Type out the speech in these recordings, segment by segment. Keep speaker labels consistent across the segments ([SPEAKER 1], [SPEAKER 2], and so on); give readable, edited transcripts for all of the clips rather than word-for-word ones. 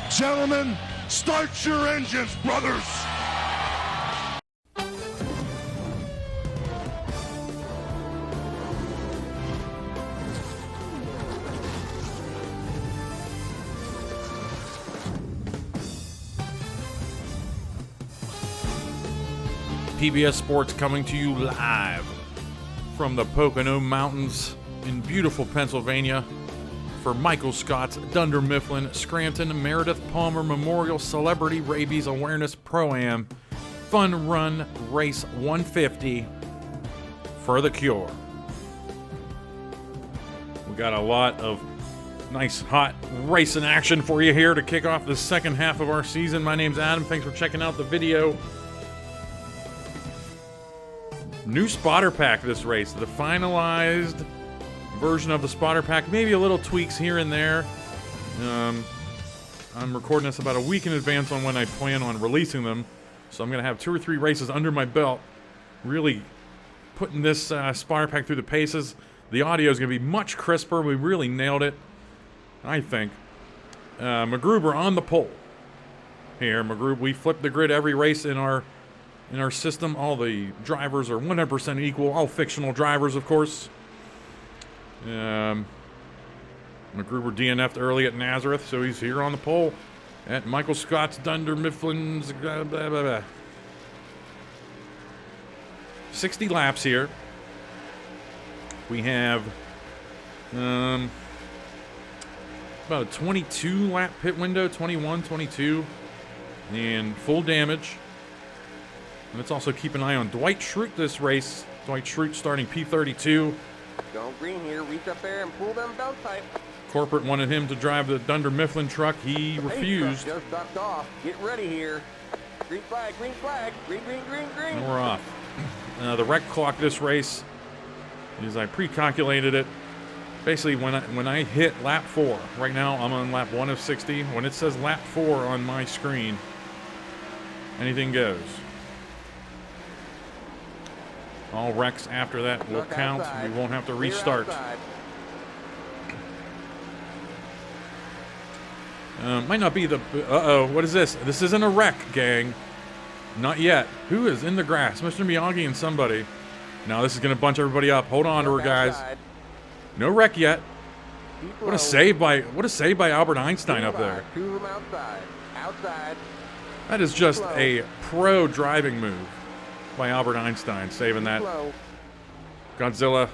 [SPEAKER 1] Gentlemen, start your engines, brothers!
[SPEAKER 2] PBS Sports coming to you live from the Pocono Mountains in beautiful Pennsylvania for Michael Scott's Dunder Mifflin Scranton Meredith Palmer Memorial Celebrity Rabies Awareness Pro-Am Fun Run Race 150 for the cure. We got a lot of nice hot racing action for you here to kick off the second half of our season. My name's Adam. Thanks for checking out the video. New spotter pack this race, the finalized version of the spotter pack, maybe a little tweaks here and there. I'm recording this about a week in advance on when I plan on releasing them, so I'm going to have 2 or 3 races under my belt, really putting this spotter pack through the paces. The audio is going to be much crisper. We really nailed it, I think. MacGruber on the pole here. MacGruber, we flip the grid every race in our system. All the drivers are 100% equal, all fictional drivers, of course. MacGruber DNF'd early at Nazareth, so he's here on the pole at Michael Scott's Dunder Mifflin's. 60 laps here. We have about a 22 lap pit window, 21, 22, and full damage. Let's also keep an eye on Dwight Schrute this race. Dwight Schrute starting P32.
[SPEAKER 3] Go green here, reach up there and pull them belt tight.
[SPEAKER 2] Corporate wanted him to drive the Dunder Mifflin truck. He refused.
[SPEAKER 3] Just ducked off. Get ready here. Green flag, green flag. Green, green, green, green.
[SPEAKER 2] And we're off. The wreck clock this race is, I pre-calculated it. Basically, when I hit lap 4, right now I'm on lap 1 of 60. When it says lap 4 on my screen, anything goes. All wrecks after that will count. We won't have to restart. Might not be the... Uh-oh, what is this? This isn't a wreck, gang. Not yet. Who is in the grass? Mr. Miyagi and somebody. Now this is going to bunch everybody up. Hold on to her, guys. No wreck yet. What a save by Albert Einstein up there. That is just a pro driving move by Albert Einstein, saving that. Godzilla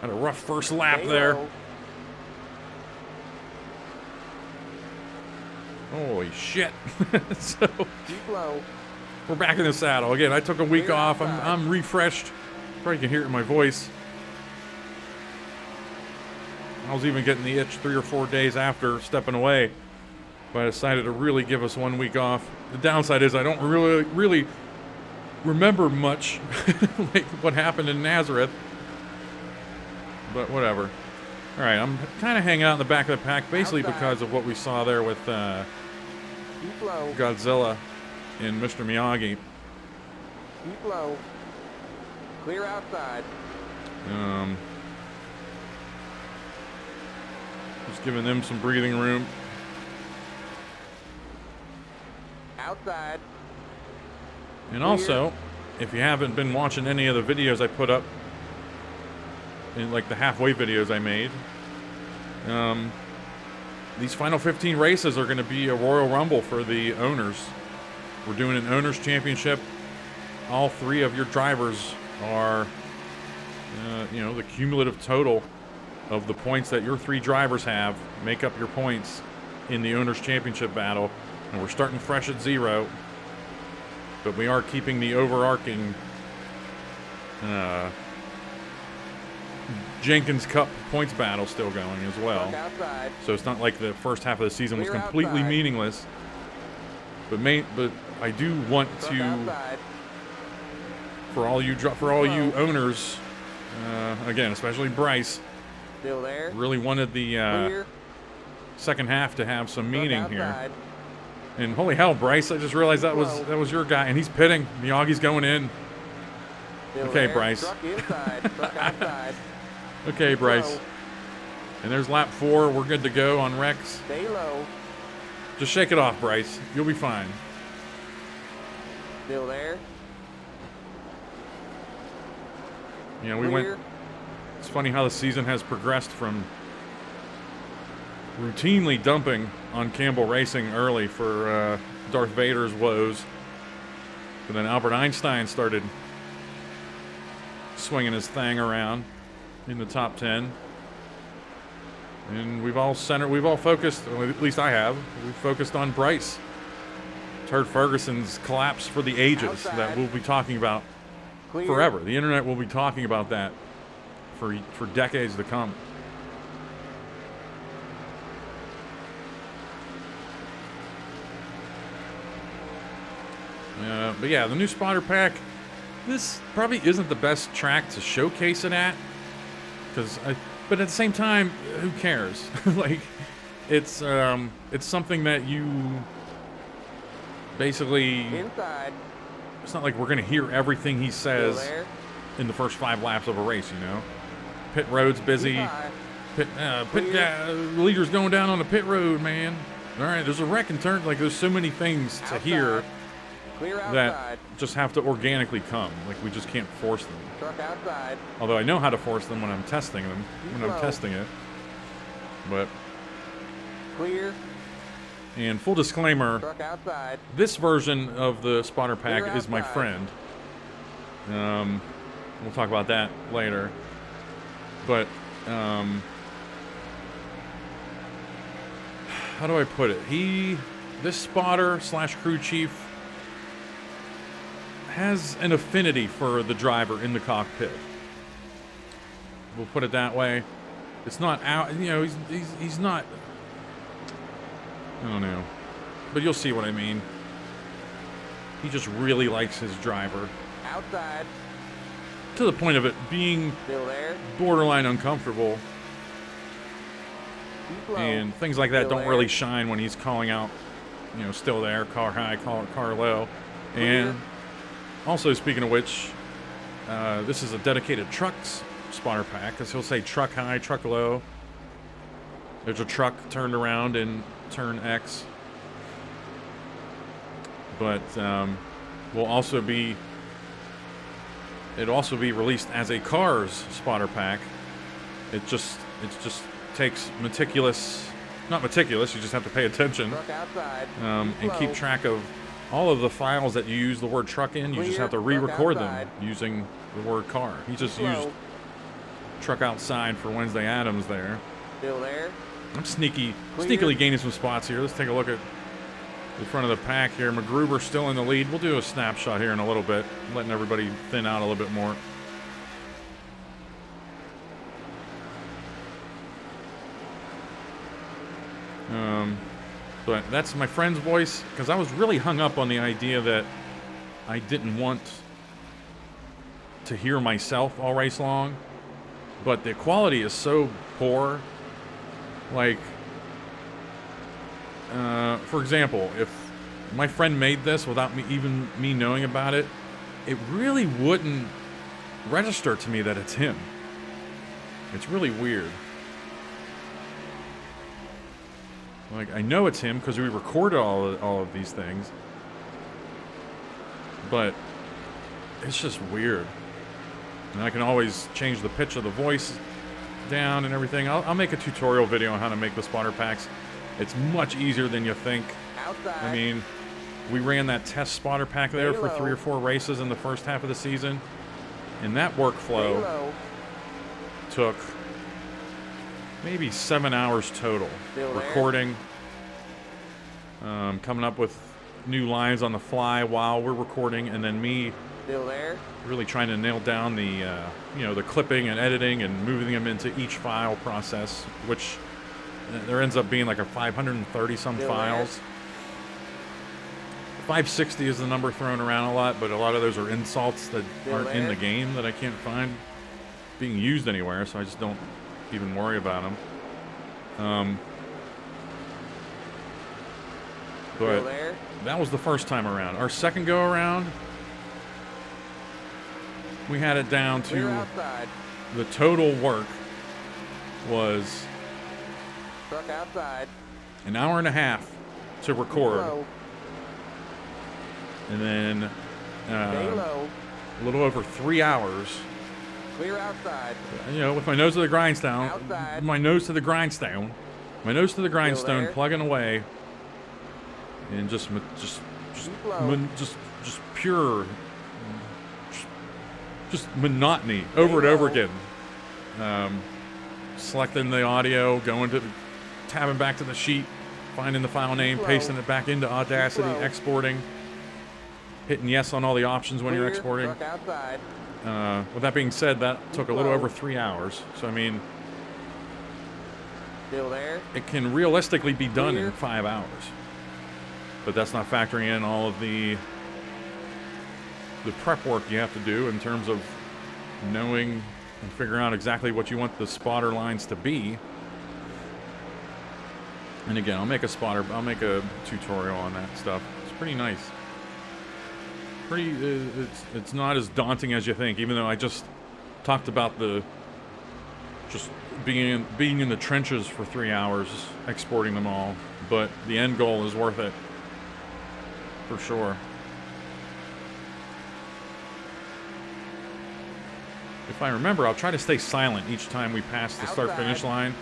[SPEAKER 2] had a rough first lap there. Holy shit. So we're back in the saddle again. I took a week off. I'm refreshed. Probably can hear it in my voice. I was even getting the itch 3 or 4 days after stepping away, but I decided to really give us 1 week off. The downside is I don't really remember much like what happened in Nazareth, but whatever. All right, I'm kind of hanging out in the back of the pack, basically because of what we saw there with Godzilla and Mr. Miyagi.
[SPEAKER 3] Keep low. Clear outside.
[SPEAKER 2] Just giving them some breathing room.
[SPEAKER 3] Outside.
[SPEAKER 2] And also, if you haven't been watching any of the videos I put up, in like the halfway videos I made, these final 15 races are going to be a Royal Rumble for the owners. We're doing an owners championship. All 3 of your drivers are, the cumulative total of the points that your 3 drivers have make up your points in the owners championship battle. And we're starting fresh at 0, but we are keeping the overarching Jenkins Cup points battle still going as well. So it's not like the first half of the season was completely meaningless. But I do want to, for all you owners, again, especially Bryce, really wanted the second half to have some meaning here. And holy hell, Bryce, I just realized that was your guy, and he's pitting. Miyagi's going in. Okay, Bryce. Okay, Bryce. And there's lap 4. We're good to go on Rex.
[SPEAKER 3] Stay low.
[SPEAKER 2] Just shake it off, Bryce. You'll be fine.
[SPEAKER 3] Still there.
[SPEAKER 2] You know, we
[SPEAKER 3] Clear.
[SPEAKER 2] went. It's funny how the season has progressed from routinely dumping on Campbell Racing early for Darth Vader's woes. But then Albert Einstein started swinging his thing around in the top 10. And we've all focused, or at least I have, we've focused on Bryce. Turd Ferguson's collapse for the ages
[SPEAKER 3] Outside.
[SPEAKER 2] that we'll be talking about
[SPEAKER 3] Clear.
[SPEAKER 2] forever. The internet will be talking about that for decades to come. But yeah, the new spotter pack, this probably isn't the best track to showcase it at, but at the same time, who cares? Like, it's something that you basically,
[SPEAKER 3] Inside.
[SPEAKER 2] it's not like we're gonna hear everything he
[SPEAKER 3] Still
[SPEAKER 2] says
[SPEAKER 3] there.
[SPEAKER 2] in the first 5 laps of a race, you know. Pit road's busy.
[SPEAKER 3] Keep high.
[SPEAKER 2] Leader's going down on the pit road, man. All right, there's a wreck and turn. Like, there's so many things to
[SPEAKER 3] Outside.
[SPEAKER 2] hear
[SPEAKER 3] Clear outside.
[SPEAKER 2] that just have to organically come. Like, we just can't force them.
[SPEAKER 3] Truck outside.
[SPEAKER 2] Although I know how to force them when I'm testing
[SPEAKER 3] low.
[SPEAKER 2] testing it. But,
[SPEAKER 3] Clear.
[SPEAKER 2] and full disclaimer,
[SPEAKER 3] Truck outside.
[SPEAKER 2] this version of the spotter pack
[SPEAKER 3] Clear
[SPEAKER 2] is my
[SPEAKER 3] outside.
[SPEAKER 2] friend. We'll talk about that later. But, how do I put it? This spotter / crew chief has an affinity for the driver in the cockpit. We'll put it that way. It's not out, you know, he's not, I don't know, but you'll see what I mean. He just really likes his driver
[SPEAKER 3] Outside.
[SPEAKER 2] to the point of it being
[SPEAKER 3] Still there.
[SPEAKER 2] borderline uncomfortable,
[SPEAKER 3] Keep low.
[SPEAKER 2] and things like that
[SPEAKER 3] Still
[SPEAKER 2] don't
[SPEAKER 3] there.
[SPEAKER 2] really shine when he's calling out, you know, still there, car high, car low. And also, speaking of which, this is a dedicated trucks spotter pack, because he'll say truck high, truck low. There's a truck turned around in turn X. But it'll also be released as a cars spotter pack. It just takes not meticulous, you just have to pay attention,
[SPEAKER 3] Truck outside.
[SPEAKER 2] and keep track of all of the files that you use the word truck in. You just have to re-record them using the word car. He just used truck outside for Wednesday Addams there.
[SPEAKER 3] Still there.
[SPEAKER 2] I'm sneakily gaining some spots here. Let's take a look at the front of the pack here. McGruber still in the lead. We'll do a snapshot here in a little bit, letting everybody thin out a little bit more. But that's my friend's voice, because I was really hung up on the idea that I didn't want to hear myself all race long, but the quality is so poor. Like, for example, if my friend made this without me knowing about it, it really wouldn't register to me that it's him. It's really weird. Like, I know it's him because we recorded all of these things, but it's just weird. And I can always change the pitch of the voice down and everything. I'll make a tutorial video on how to make the spotter packs. It's much easier than you think.
[SPEAKER 3] Outside.
[SPEAKER 2] I mean, we ran that test spotter pack there for 3 or 4 races in the first half of the season, and that workflow
[SPEAKER 3] low.
[SPEAKER 2] took maybe 7 hours total.
[SPEAKER 3] Still there.
[SPEAKER 2] Recording, coming up with new lines on the fly while we're recording, and then me
[SPEAKER 3] Still there.
[SPEAKER 2] really trying to nail down the the clipping and editing and moving them into each file process, which there ends up being like a 530 some
[SPEAKER 3] Still
[SPEAKER 2] files. 560 is the number thrown around a lot, but a lot of those are insults that
[SPEAKER 3] Still
[SPEAKER 2] aren't in
[SPEAKER 3] there.
[SPEAKER 2] the game that I can't find being used anywhere, so I just don't even worry about them.
[SPEAKER 3] Still
[SPEAKER 2] But
[SPEAKER 3] there.
[SPEAKER 2] that was the first time around. Our second go around, we had it down
[SPEAKER 3] Clear
[SPEAKER 2] to
[SPEAKER 3] outside.
[SPEAKER 2] the total work was
[SPEAKER 3] Truck outside.
[SPEAKER 2] An hour and a half to record.
[SPEAKER 3] Low.
[SPEAKER 2] And then
[SPEAKER 3] Stay low.
[SPEAKER 2] a little over 3 hours.
[SPEAKER 3] Clear outside.
[SPEAKER 2] You know, with my nose to the grindstone.
[SPEAKER 3] Outside.
[SPEAKER 2] My nose to the grindstone. My nose to the grindstone,
[SPEAKER 3] there.
[SPEAKER 2] plugging away. And just
[SPEAKER 3] low.
[SPEAKER 2] pure, just monotony over and over again. Selecting the audio, tabbing back to the sheet, finding the file name, pasting it back into Audacity, exporting, hitting yes on all the options when you're exporting.
[SPEAKER 3] Truck outside.
[SPEAKER 2] With that being said, that took a little over 3 hours. So I mean,
[SPEAKER 3] Still there.
[SPEAKER 2] it can realistically be done
[SPEAKER 3] Clear.
[SPEAKER 2] in 5 hours. But that's not factoring in all of the prep work you have to do in terms of knowing and figuring out exactly what you want the spotter lines to be. And again, I'll make a tutorial on that stuff. It's pretty nice. It's not as daunting as you think, even though I just talked about just being in the trenches for 3 hours, exporting them all. But the end goal is worth it. For sure. If I remember, I'll try to stay silent each time we pass the start-finish line,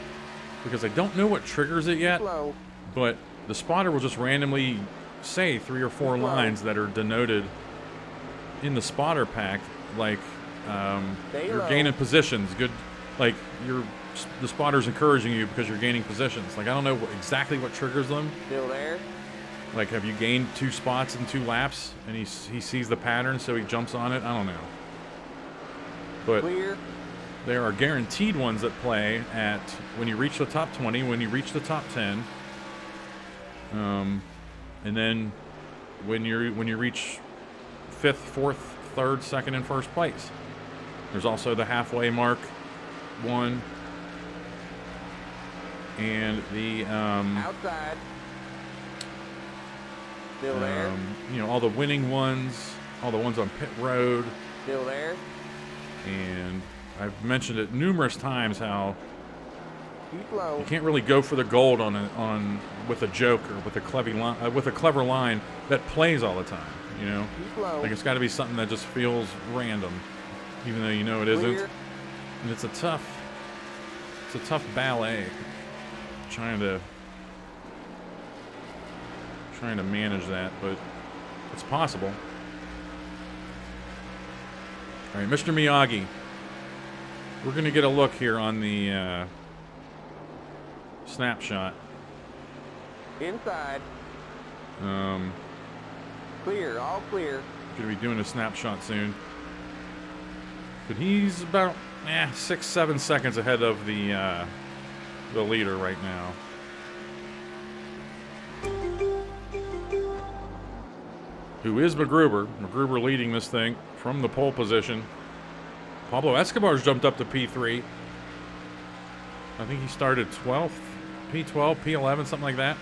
[SPEAKER 2] because I don't know what triggers it yet,
[SPEAKER 3] Low.
[SPEAKER 2] but the spotter will just randomly say 3 or 4 lines that are denoted in the spotter pack, like you're gaining positions, good, like the spotter's encouraging you because you're gaining positions. Like, I don't know exactly what triggers them.
[SPEAKER 3] Still there.
[SPEAKER 2] Like, have you gained 2 spots in 2 laps, and he sees the pattern, so he jumps on it? I don't know. But
[SPEAKER 3] Clear.
[SPEAKER 2] there are guaranteed ones that play at when you reach the top 20, when you reach the top 10, and then when you reach 5th, 4th, 3rd, 2nd, and 1st place. There's also the halfway mark one, and the
[SPEAKER 3] Outside. Still there.
[SPEAKER 2] you know, all the winning ones, all the ones on pit road.
[SPEAKER 3] Still there.
[SPEAKER 2] And I've mentioned it numerous times how
[SPEAKER 3] Keep low.
[SPEAKER 2] you can't really go for the gold with a joke or with a clever line that plays all the time. You know,
[SPEAKER 3] Keep low.
[SPEAKER 2] like, it's got to be something that just feels random, even though you know it isn't.
[SPEAKER 3] Clear.
[SPEAKER 2] And it's a tough ballet trying to manage that, but it's possible. All right, Mr. Miyagi, we're going to get a look here on the snapshot.
[SPEAKER 3] Inside.
[SPEAKER 2] Going
[SPEAKER 3] Clear. All clear.
[SPEAKER 2] to be doing a snapshot soon. But he's about 6-7 seconds ahead of the leader right now. Who is MacGruber? MacGruber leading this thing from the pole position. Pablo Escobar's jumped up to P3. I think he started 12th, P12, P11, something like that.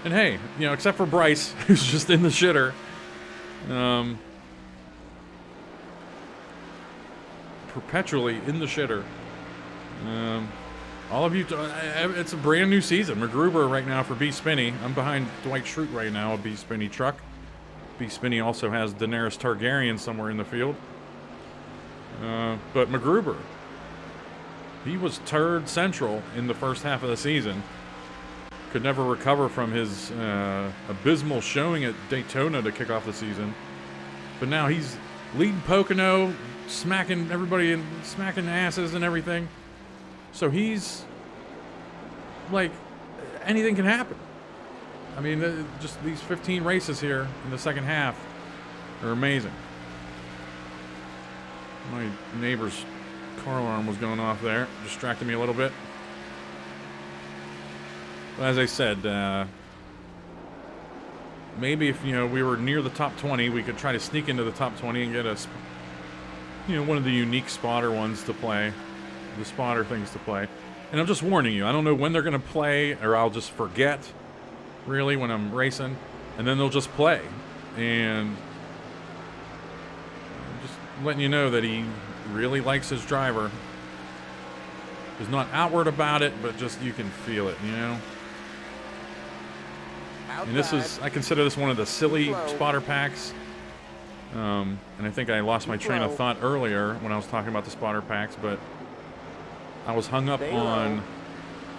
[SPEAKER 2] And hey, you know, except for Bryce, who's just in the shitter. Perpetually in the shitter. All of you, it's a brand new season. MacGruber right now for B-Spinny. I'm behind Dwight Schrute right now, a B-Spinny truck. B-Spinny also has Daenerys Targaryen somewhere in the field. But MacGruber, he was turd central in the first half of the season. Could never recover from his abysmal showing at Daytona to kick off the season. But now he's leading Pocono, smacking everybody and smacking asses and everything. So he's like, anything can happen. I mean, just these 15 races here in the second half are amazing. My neighbor's car alarm was going off there, distracted me a little bit. But as I said, maybe if, you know, we were near the top 20, we could try to sneak into the top 20 and get us, you know, one of the unique spotter ones to play, the spotter things to play. And I'm just warning you, I don't know when they're going to play, or I'll just forget, really, when I'm racing, and then they'll just play. And I'm just letting you know that he really likes his driver. is not outward about it, but just you can feel it, you know.
[SPEAKER 3] Outside.
[SPEAKER 2] And this is, I consider this one of the silly
[SPEAKER 3] Slow.
[SPEAKER 2] spotter packs. And I think I lost my train of
[SPEAKER 3] Slow.
[SPEAKER 2] thought earlier when I was talking about the spotter packs, but I was hung up
[SPEAKER 3] Stay
[SPEAKER 2] on
[SPEAKER 3] low.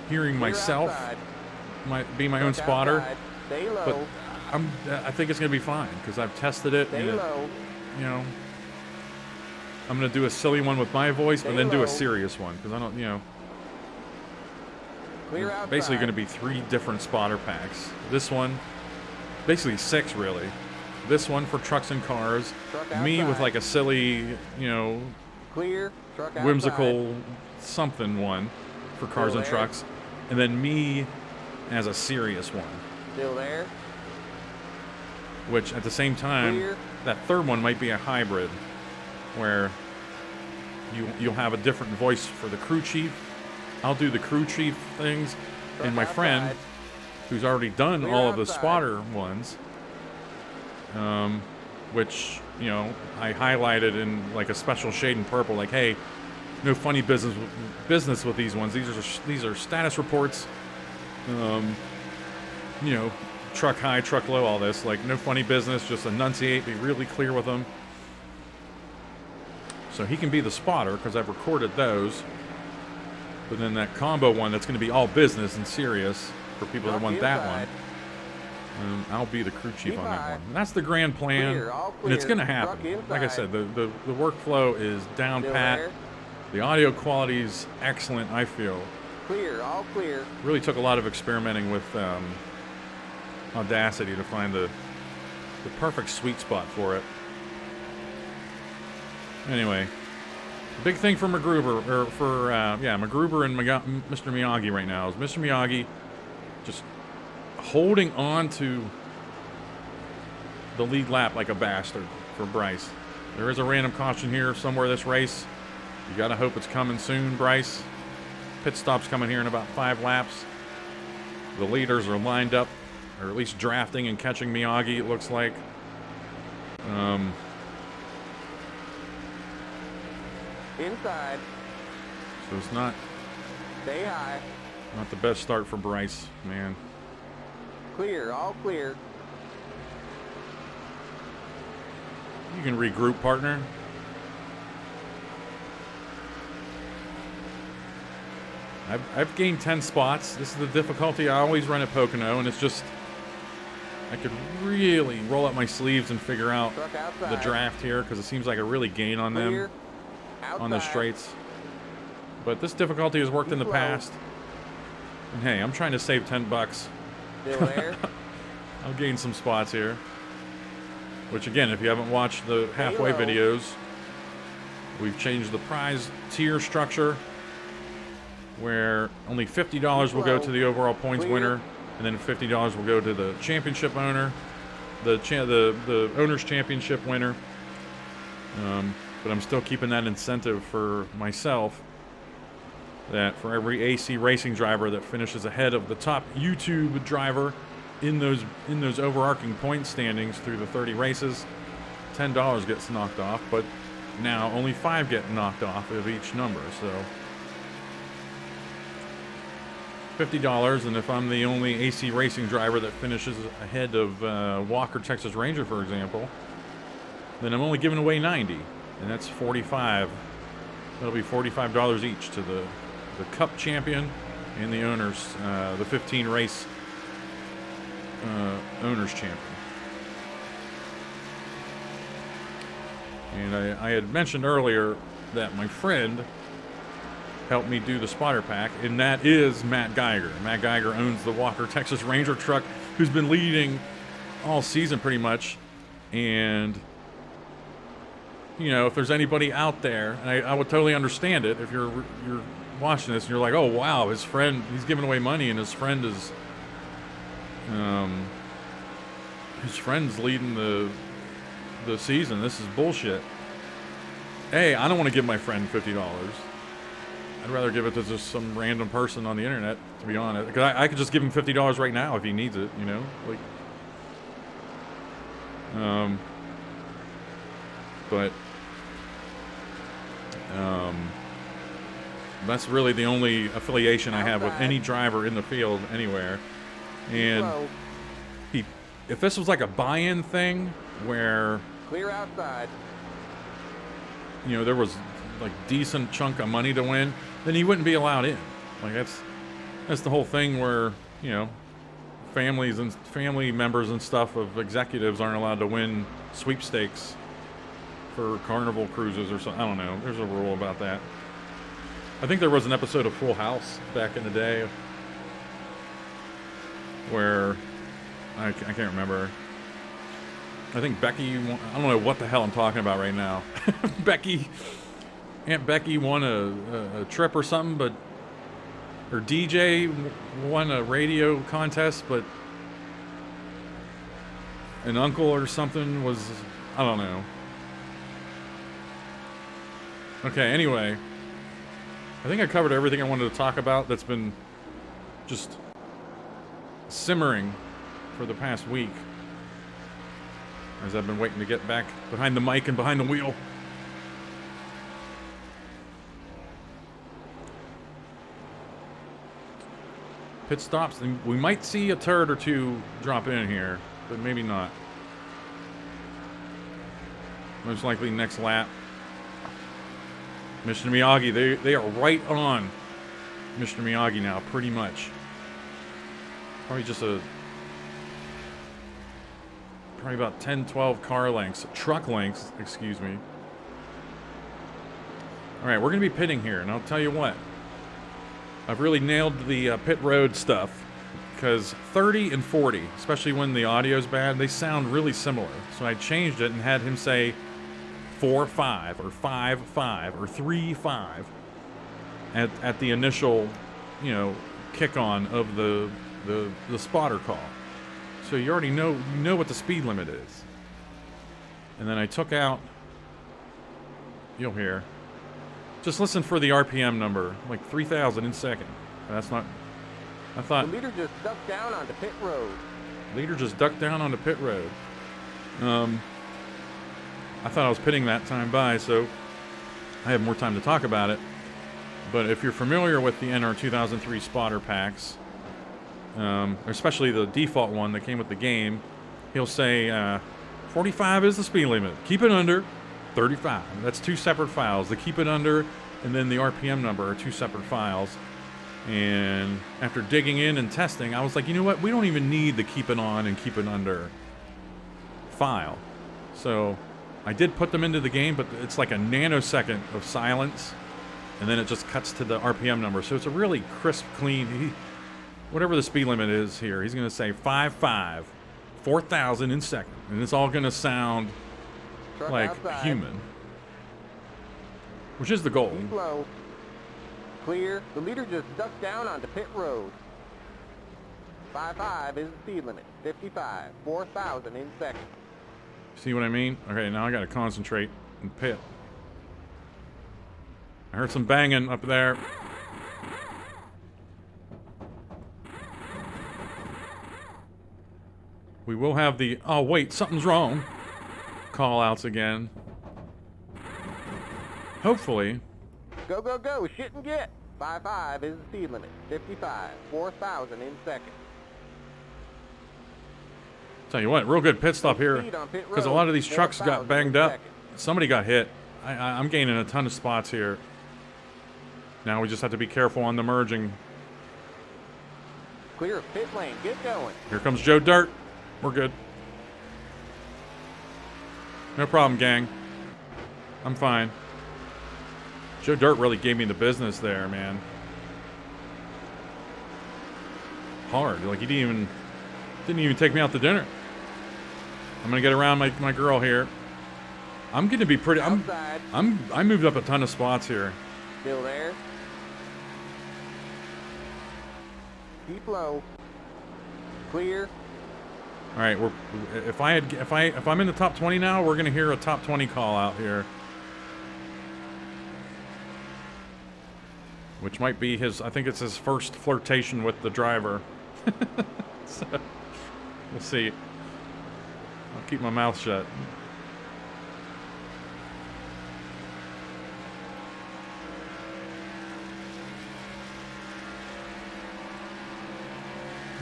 [SPEAKER 2] hearing
[SPEAKER 3] Clear
[SPEAKER 2] myself
[SPEAKER 3] outside.
[SPEAKER 2] be my own
[SPEAKER 3] Truck
[SPEAKER 2] spotter.
[SPEAKER 3] outside. Stay low.
[SPEAKER 2] But I think it's going to be fine because I've tested it.
[SPEAKER 3] Stay
[SPEAKER 2] And it,
[SPEAKER 3] low.
[SPEAKER 2] you know, I'm going to do a silly one with my voice, but
[SPEAKER 3] Stay
[SPEAKER 2] then do
[SPEAKER 3] low.
[SPEAKER 2] a serious one because I don't, you know.
[SPEAKER 3] Clear
[SPEAKER 2] There's
[SPEAKER 3] outside.
[SPEAKER 2] basically going to be 3 different spotter packs. This one, basically 6 really. This one for trucks and cars.
[SPEAKER 3] Truck
[SPEAKER 2] Me with
[SPEAKER 3] outside.
[SPEAKER 2] like a silly, you know,
[SPEAKER 3] Clear. Truck outside.
[SPEAKER 2] whimsical something one for cars
[SPEAKER 3] Still
[SPEAKER 2] and
[SPEAKER 3] there?
[SPEAKER 2] trucks. And then me as a serious one.
[SPEAKER 3] Still there.
[SPEAKER 2] Which at the same time,
[SPEAKER 3] Clear.
[SPEAKER 2] that third one might be a hybrid where you'll have a different voice for the crew chief. I'll do the crew chief things,
[SPEAKER 3] Truck
[SPEAKER 2] and my friend,
[SPEAKER 3] outside.
[SPEAKER 2] who's already done
[SPEAKER 3] Clear
[SPEAKER 2] all of the
[SPEAKER 3] outside.
[SPEAKER 2] spotter ones, which, you know, I highlighted in like a special shade in purple, like, hey, no funny business with these ones. These are status reports. You know, truck high, truck low, all this. Like, no funny business, just enunciate, be really clear with them. So he can be the spotter because I've recorded those. But then that combo one that's going to be all business and serious for people that
[SPEAKER 3] Truck
[SPEAKER 2] want that
[SPEAKER 3] inside.
[SPEAKER 2] one. I'll be the crew chief
[SPEAKER 3] Keep
[SPEAKER 2] on that
[SPEAKER 3] high.
[SPEAKER 2] one. And that's the grand plan.
[SPEAKER 3] Clear, all
[SPEAKER 2] And it's
[SPEAKER 3] clear.
[SPEAKER 2] going to
[SPEAKER 3] Truck
[SPEAKER 2] happen. Like I
[SPEAKER 3] inside.
[SPEAKER 2] said, the workflow is down
[SPEAKER 3] Still
[SPEAKER 2] pat.
[SPEAKER 3] there.
[SPEAKER 2] The audio quality is excellent, I feel.
[SPEAKER 3] Clear. All clear.
[SPEAKER 2] Really took a lot of experimenting with Audacity to find the perfect sweet spot for it. Anyway, big thing for MacGruber, or for MacGruber and Mr. Miyagi right now is Mr. Miyagi just holding on to the lead lap like a bastard for Bryce. There is a random caution here somewhere this race. You gotta hope it's coming soon, Bryce. Pit stop's coming here in about 5 laps. The leaders are lined up, or at least drafting and catching Miyagi, it looks like.
[SPEAKER 3] Inside.
[SPEAKER 2] So it's not
[SPEAKER 3] Stay high.
[SPEAKER 2] the best start for Bryce, man.
[SPEAKER 3] Clear. All clear.
[SPEAKER 2] You can regroup, partner. I've gained 10 spots. This is the difficulty I always run at Pocono, and it's just I could really roll up my sleeves and figure out
[SPEAKER 3] Truck outside.
[SPEAKER 2] the draft here because it seems like I really gain on them
[SPEAKER 3] Clear. Outside.
[SPEAKER 2] on the straights. But this difficulty has worked in the
[SPEAKER 3] Slow.
[SPEAKER 2] past. And hey, I'm trying to save 10 bucks.
[SPEAKER 3] Still there.
[SPEAKER 2] I'll gain some spots here. Which again, if you haven't watched the halfway
[SPEAKER 3] low.
[SPEAKER 2] videos, we've changed the prize tier structure where only $50 will go to the overall points
[SPEAKER 3] Clear.
[SPEAKER 2] winner, and then $50 will go to the championship owner, the owner's championship winner. But I'm still keeping that incentive for myself that for every AC racing driver that finishes ahead of the top YouTube driver in those overarching point standings through the 30 races, $10 gets knocked off, but now only 5 get knocked off of each number, so $50, and if I'm the only AC racing driver that finishes ahead of Walker Texas Ranger, for example, then I'm only giving away 90, and that's 45. That'll be $45 each to the Cup champion and the owners, the 15 race owners champion. And I had mentioned earlier that my friend helped me do the spotter pack, and that is Matt Geiger. Matt Geiger owns the Walker Texas Ranger truck, who's been leading all season pretty much. And you know, if there's anybody out there, and I would totally understand it if you're watching this and you're like, oh wow, his friend, he's giving away money, and his friend's leading the season. This is bullshit. Hey, I don't want to give my friend $50. I'd rather give it to just some random person on the internet, to be honest. Because I could just give him $50 right now if he needs it, you know? Like, That's really the only affiliation I have with any driver in the field anywhere. And if this was like a buy-in thing where
[SPEAKER 3] Clear outside.
[SPEAKER 2] you know, there was like decent chunk of money to win, then he wouldn't be allowed in. Like that's the whole thing where, you know, family members and stuff of executives aren't allowed to win sweepstakes for Carnival cruises or something. I don't know. There's a rule about that. I think there was an episode of Full House back in the day where I can't remember. I think Becky, I don't know what the hell I'm talking about right now. Aunt Becky won a trip or something, but her DJ won a radio contest, but an uncle or something was, I don't know. Okay, anyway, I think I covered everything I wanted to talk about that's been just simmering for the past week as I've been waiting to get back behind the mic and behind the wheel. Pit stops, and we might see a turd or two drop in here, but maybe not. Most likely next lap. Mr. Miyagi, they are right on Mr. Miyagi now, pretty much. Probably about 10, 12 truck lengths, excuse me. All right, we're going to be pitting here, and I'll tell you what. I've really nailed the pit road stuff because 30 and 40, especially when the audio's bad, they sound really similar. So I changed it and had him say 4-5 or 5-5 or 3-5 at the initial, you know, kick on of the spotter call. So you already know what the speed limit is. And then I took out, you'll hear. Just listen for the RPM number, like 3,000 in second. That's not, I thought.
[SPEAKER 3] The leader just ducked down onto pit road.
[SPEAKER 2] I thought I was pitting that time by, so I have more time to talk about it. But if you're familiar with the NR2003 spotter packs, especially the default one that came with the game, he'll say 45 is the speed limit. Keep it under 35. That's two separate files. The keep it under and then the RPM number are two separate files. And after digging in and testing, I was like, you know what? We don't even need the keep it on and keep it under file. So I did put them into the game, but it's like a nanosecond of silence, and then it just cuts to the RPM number. So it's a really crisp, clean, whatever the speed limit is here, he's going to say 5.5, 4,000 in second, and it's all going to sound
[SPEAKER 3] Truck
[SPEAKER 2] like
[SPEAKER 3] outside.
[SPEAKER 2] human, which is the goal.
[SPEAKER 3] Keep low. Clear. The leader just ducked down onto pit road. 5.5 is the speed limit. 55. 4,000 in second.
[SPEAKER 2] See what I mean? Okay, now I got to concentrate and pit. I heard some banging up there. We will have the, oh wait, something's wrong, call outs again. Hopefully.
[SPEAKER 3] Go, go, go. Shit and get. 5.5 is the speed limit. 55. 4,000 in second.
[SPEAKER 2] Tell you what, real good pit stop here,
[SPEAKER 3] Speed on pit
[SPEAKER 2] because a
[SPEAKER 3] road,
[SPEAKER 2] lot of these trucks
[SPEAKER 3] 4,000
[SPEAKER 2] got banged
[SPEAKER 3] in
[SPEAKER 2] up.
[SPEAKER 3] second.
[SPEAKER 2] Somebody got hit. I'm gaining a ton of spots here. Now we just have to be careful on the merging.
[SPEAKER 3] Clear of pit lane. Get going.
[SPEAKER 2] Here comes Joe Dirt. We're good. No problem, gang. I'm fine. Joe Dirt really gave me the business there, man. Hard. Like, he didn't even take me out to dinner. I'm gonna get around my girl here. I'm gonna be pretty.
[SPEAKER 3] Outside.
[SPEAKER 2] I moved up a ton of spots here.
[SPEAKER 3] Still there. Keep low. Clear.
[SPEAKER 2] All right, if I'm in the top 20 now, we're gonna hear a top 20 call out here, which might be his. I think it's his first flirtation with the driver. So, we'll see. I'll keep my mouth shut.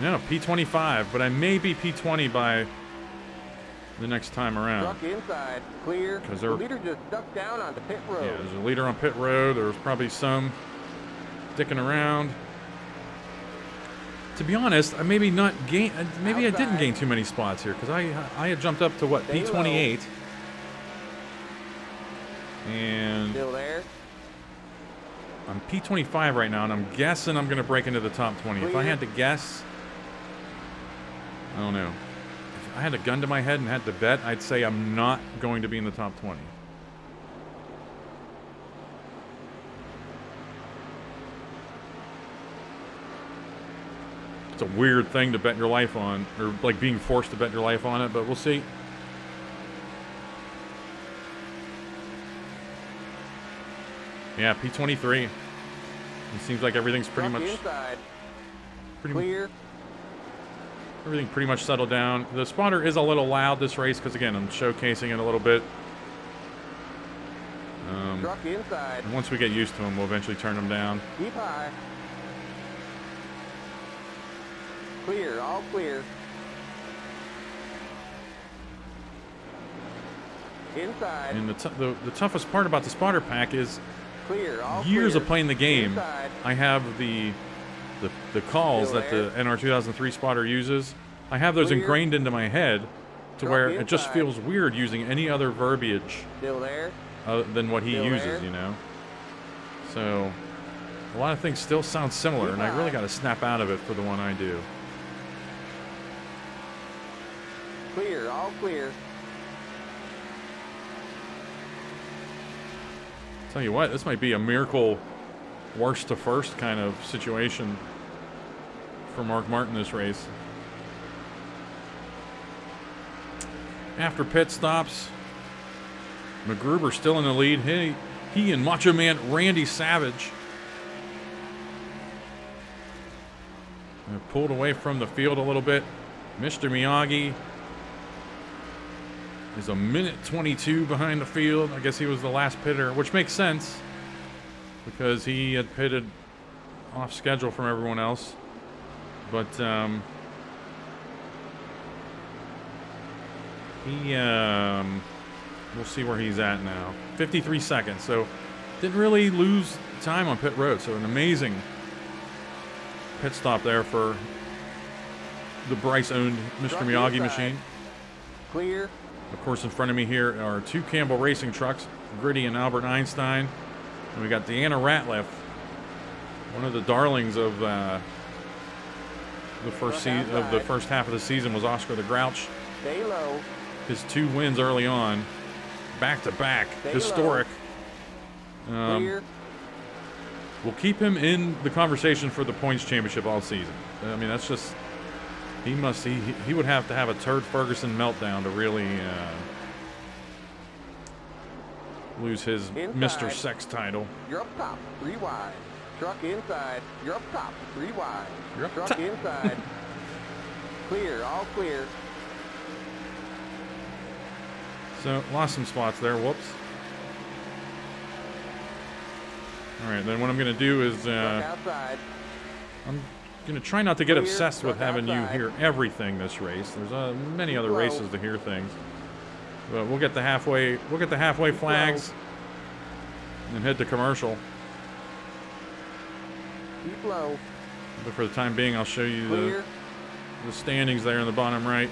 [SPEAKER 2] No, P25, but I may be P20 by the next time around.
[SPEAKER 3] Truck inside, clear.
[SPEAKER 2] Because
[SPEAKER 3] The leader just ducked down onto pit road.
[SPEAKER 2] Yeah, there's a leader on pit road. There was probably some dicking around. To be honest, I maybe not gain. Maybe outside. I didn't gain too many spots here because I had jumped up to what, P28, and
[SPEAKER 3] still there.
[SPEAKER 2] I'm P25 right now, and I'm guessing I'm going to break into the top 20. Clear. If I had to guess, I don't know. If I had a gun to my head and had to bet, I'd say I'm not going to be in the top 20. It's a weird thing to bet your life on, or like being forced to bet your life on it, but we'll see. Yeah, P23. It seems like everything's pretty much
[SPEAKER 3] clear.
[SPEAKER 2] Everything pretty much settled down. The spotter is a little loud this race because again I'm showcasing it a little bit.
[SPEAKER 3] Truck inside.
[SPEAKER 2] And once we get used to them, we'll eventually turn them down.
[SPEAKER 3] Keep high. Clear, all clear. Inside.
[SPEAKER 2] And the toughest part about the spotter pack is
[SPEAKER 3] clear, all
[SPEAKER 2] years
[SPEAKER 3] clear.
[SPEAKER 2] of playing the game.
[SPEAKER 3] Inside.
[SPEAKER 2] I have the calls that the NR2003 spotter uses. I have those
[SPEAKER 3] clear.
[SPEAKER 2] ingrained into my head to
[SPEAKER 3] Truck
[SPEAKER 2] where
[SPEAKER 3] inside.
[SPEAKER 2] it just feels weird using any other verbiage
[SPEAKER 3] Still there.
[SPEAKER 2] Than what he
[SPEAKER 3] Still
[SPEAKER 2] uses,
[SPEAKER 3] there.
[SPEAKER 2] you know. So a lot of things still sound similar, and I really got to snap out of it for the one I do.
[SPEAKER 3] Clear, all clear.
[SPEAKER 2] Tell you what, this might be a miracle worst to first kind of situation for Mark Martin this race. After pit stops, McGruber still in the lead. He and Macho Man Randy Savage have pulled away from the field a little bit. Mr. Miyagi is a minute 22 behind the field. I guess he was the last pitter, which makes sense because he had pitted off schedule from everyone else. But we'll see where he's at now. 53 seconds, so didn't really lose time on pit road. So an amazing pit stop there for the Bryce-owned Mr. Miyagi machine.
[SPEAKER 3] Clear.
[SPEAKER 2] Of course, in front of me here are two Campbell Racing trucks, Gritty and Albert Einstein. And we got Deanna Ratliff, one of the darlings of the first half of the season was Oscar the Grouch.
[SPEAKER 3] Stay low.
[SPEAKER 2] His 2 wins early on, back-to-back, historic.
[SPEAKER 3] Clear.
[SPEAKER 2] We'll keep him in the conversation for the points championship all season. I mean, that's just... He would have to have a Turd Ferguson meltdown to really lose his
[SPEAKER 3] inside.
[SPEAKER 2] Mr. Sex title.
[SPEAKER 3] You're up top, 3 wide. Truck inside. You're up top, 3 wide.
[SPEAKER 2] You're up
[SPEAKER 3] Truck
[SPEAKER 2] top.
[SPEAKER 3] inside. Clear, all clear.
[SPEAKER 2] So lost some spots there. Whoops. All right, then what I'm going to do is
[SPEAKER 3] outside.
[SPEAKER 2] I'm going to try not to get
[SPEAKER 3] Clear,
[SPEAKER 2] obsessed with having
[SPEAKER 3] outside.
[SPEAKER 2] you hear everything this race. There's many other races to hear things. But we'll get the halfway flags and head to commercial.
[SPEAKER 3] Keep low.
[SPEAKER 2] But for the time being, I'll show you
[SPEAKER 3] Clear.
[SPEAKER 2] the standings there in the bottom right.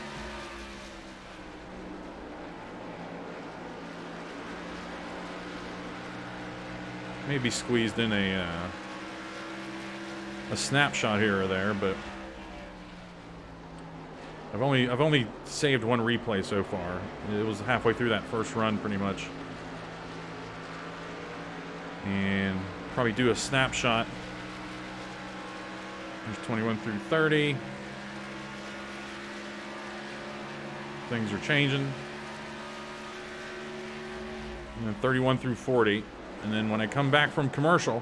[SPEAKER 2] Maybe squeezed in a snapshot here or there, but I've only saved 1 replay so far. It was halfway through that first run, pretty much, and probably do a snapshot. There's 21 through 30. Things are changing, and then 31 through 40. And then when I come back from commercial,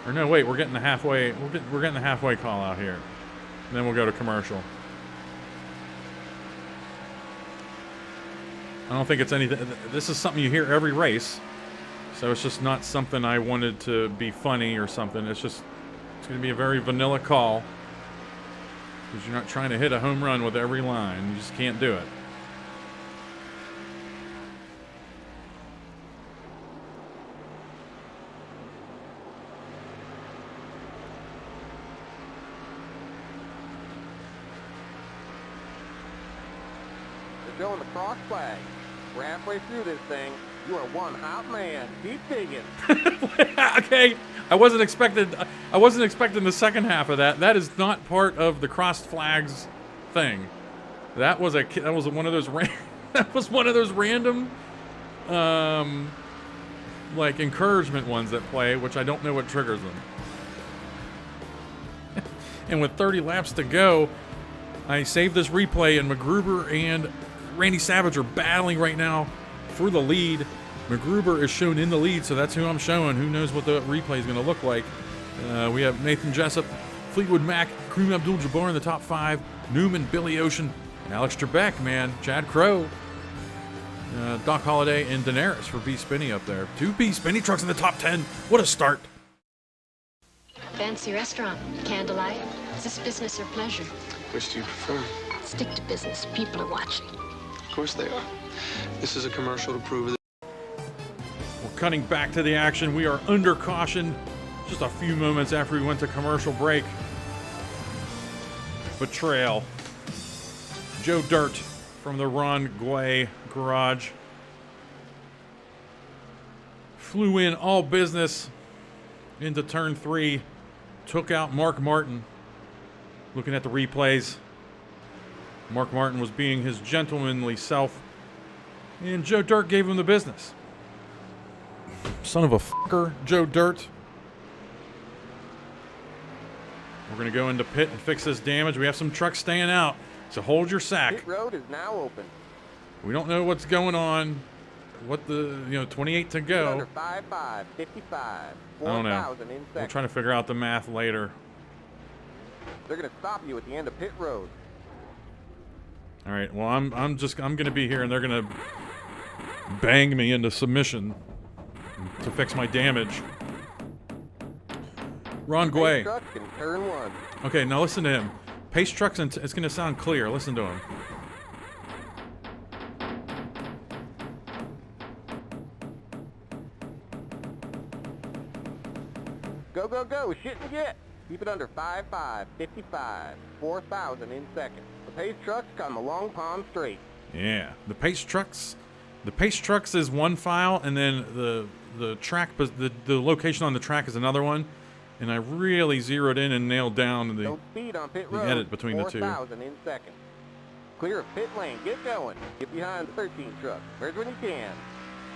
[SPEAKER 2] or no, wait, we're getting the halfway. We're getting the halfway call out here. And then we'll go to commercial. I don't think it's anything. This is something you hear every race, so it's just not something I wanted to be funny or something. It's just It's going to be a very vanilla call because you're not trying to hit a home run with every line. You just can't do it.
[SPEAKER 3] They're showing the cross flag. We're halfway through this thing. You are one hot man. Keep digging.
[SPEAKER 2] Okay, I wasn't expecting the second half of that. That is not part of the crossed flags thing. That was one of those that was one of those random like encouragement ones that play, which I don't know what triggers them. And with 30 laps to go, I saved this replay, and MacGruber and Randy Savage are battling right now for the lead. MacGruber is shown in the lead, so that's who I'm showing. Who knows what the replay is going to look like. We have Nathan Jessup, Fleetwood Mac, Kareem Abdul-Jabbar in the top 5, Newman, Billy Ocean, and Alex Trebek, man, Chad Crow, Doc Holliday, and Daenerys for B-Spinny up there. 2 B-Spinny trucks in the top 10. What a start.
[SPEAKER 4] Fancy restaurant, candlelight. Is this business or pleasure?
[SPEAKER 5] Which do you prefer?
[SPEAKER 4] Stick to business. People are watching.
[SPEAKER 5] Of course they are. This is a commercial to prove that.
[SPEAKER 2] We're cutting back to the action. We are under caution just a few moments after we went to commercial break. Betrayal. Joe Dirt from the Ron Guay garage flew in all business into turn 3, took out Mark Martin. Looking at the replays, Mark Martin was being his gentlemanly self, and Joe Dirt gave him the business. Son of a fucker, Joe Dirt. We're going to go into pit and fix this damage. We have some trucks staying out, so hold your sack.
[SPEAKER 3] Pit road is now open.
[SPEAKER 2] We don't know what's going on. What 28 to go.
[SPEAKER 3] Under 5.5, 55,
[SPEAKER 2] I don't know.
[SPEAKER 3] 4,000 in
[SPEAKER 2] We're
[SPEAKER 3] seconds.
[SPEAKER 2] trying to figure out the math later.
[SPEAKER 3] They're going to stop you at the end of pit road.
[SPEAKER 2] All right. Well, I'm going to be here, and they're going to bang me into submission to fix my damage. Ron
[SPEAKER 3] Pace
[SPEAKER 2] Guay.
[SPEAKER 3] truck in turn 1.
[SPEAKER 2] Okay, now listen to him. Pace trucks, and it's going to sound clear. Listen to him.
[SPEAKER 3] Go, go, go. Shit and get. Keep it under 5.5, 55, 4,000 in seconds. The pace trucks come along Palm Straight.
[SPEAKER 2] Yeah, the pace trucks is one file, and then the track, the location on the track is another one. And I really zeroed in and nailed down the
[SPEAKER 3] Don't speed on pit road.
[SPEAKER 2] edit between the two.
[SPEAKER 3] 4,000 in seconds. Clear of pit lane. Get going. Get behind the 13 truck. Where's when you can.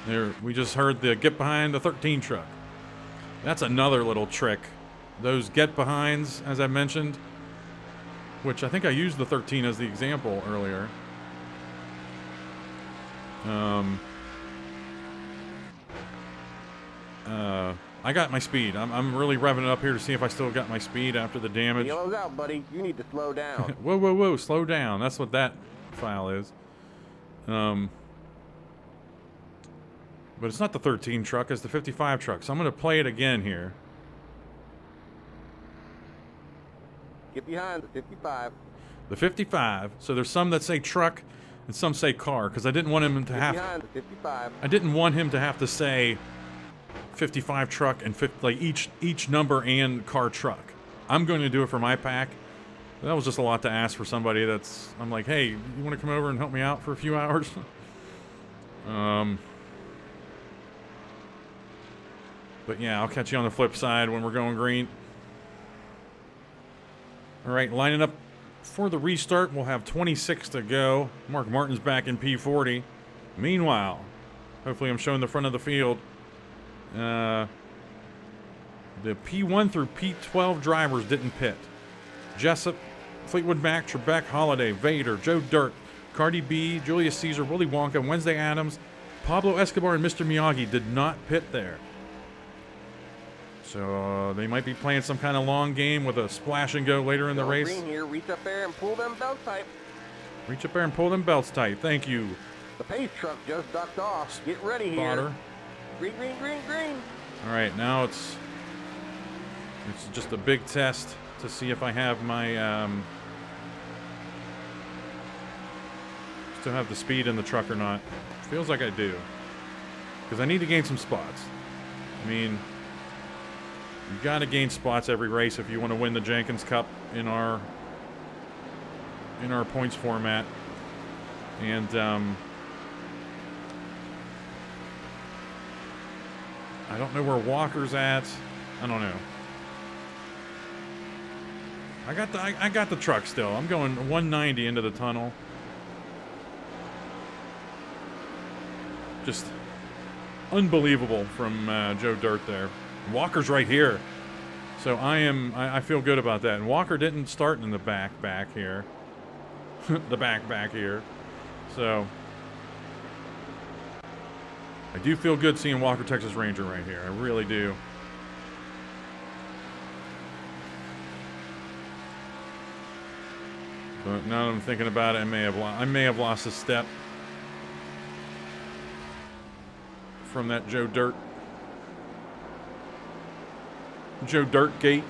[SPEAKER 2] There, we just heard the get behind the 13 truck. That's another little trick. Those get behinds, as I mentioned, which I think I used the 13 as the example earlier. I got my speed. I'm really revving it up here to see if I still got my speed after the damage.
[SPEAKER 3] Yellow's out, buddy. You need to slow down.
[SPEAKER 2] Whoa, whoa, whoa, slow down. That's what that file is. But it's not the 13 truck, it's the 55 truck. So I'm going to play it again here.
[SPEAKER 3] Get behind the 55.
[SPEAKER 2] The 55. So there's some that say truck and some say car, because I didn't want him to
[SPEAKER 3] Get
[SPEAKER 2] have.
[SPEAKER 3] behind the 55.
[SPEAKER 2] I didn't want him to have to say 55 truck and like each number and car truck. I'm going to do it for my pack. That was just a lot to ask for somebody that's. I'm like, hey, you want to come over and help me out for a few hours? But yeah, I'll catch you on the flip side when we're going green. All right, lining up for the restart. We'll have 26 to go. Mark Martin's back in P40. Meanwhile, hopefully I'm showing the front of the field. The P1 through P12 drivers didn't pit. Jessup, Fleetwood Mac, Trebek, Holiday, Vader, Joe Dirt, Cardi B, Julius Caesar, Willy Wonka, Wednesday Addams, Pablo Escobar, and Mr. Miyagi did not pit there. So they might be playing some kind of long game with a splash and go later in the race.
[SPEAKER 3] Green here. Reach up there and pull them belts tight.
[SPEAKER 2] Reach up there and pull them belts tight. Thank you.
[SPEAKER 3] The pace truck just ducked off. Get ready
[SPEAKER 2] Spotter.
[SPEAKER 3] here. Green, green, green, green.
[SPEAKER 2] All right, now it's It's just a big test to see if I have my still have the speed in the truck or not. Feels like I do, because I need to gain some spots. I mean, you got to gain spots every race if you want to win the Jenkins Cup in our points format. And I don't know where Walker's at. I don't know. I got the truck still. I'm going 190 into the tunnel. Just unbelievable from Joe Dirt there. Walker's right here, so I feel good about that. And Walker didn't start in the back here, the back here. So I do feel good seeing Walker Texas Ranger right here. I really do. But now that I'm thinking about it, I may have lost a step from that Joe Dirt gate.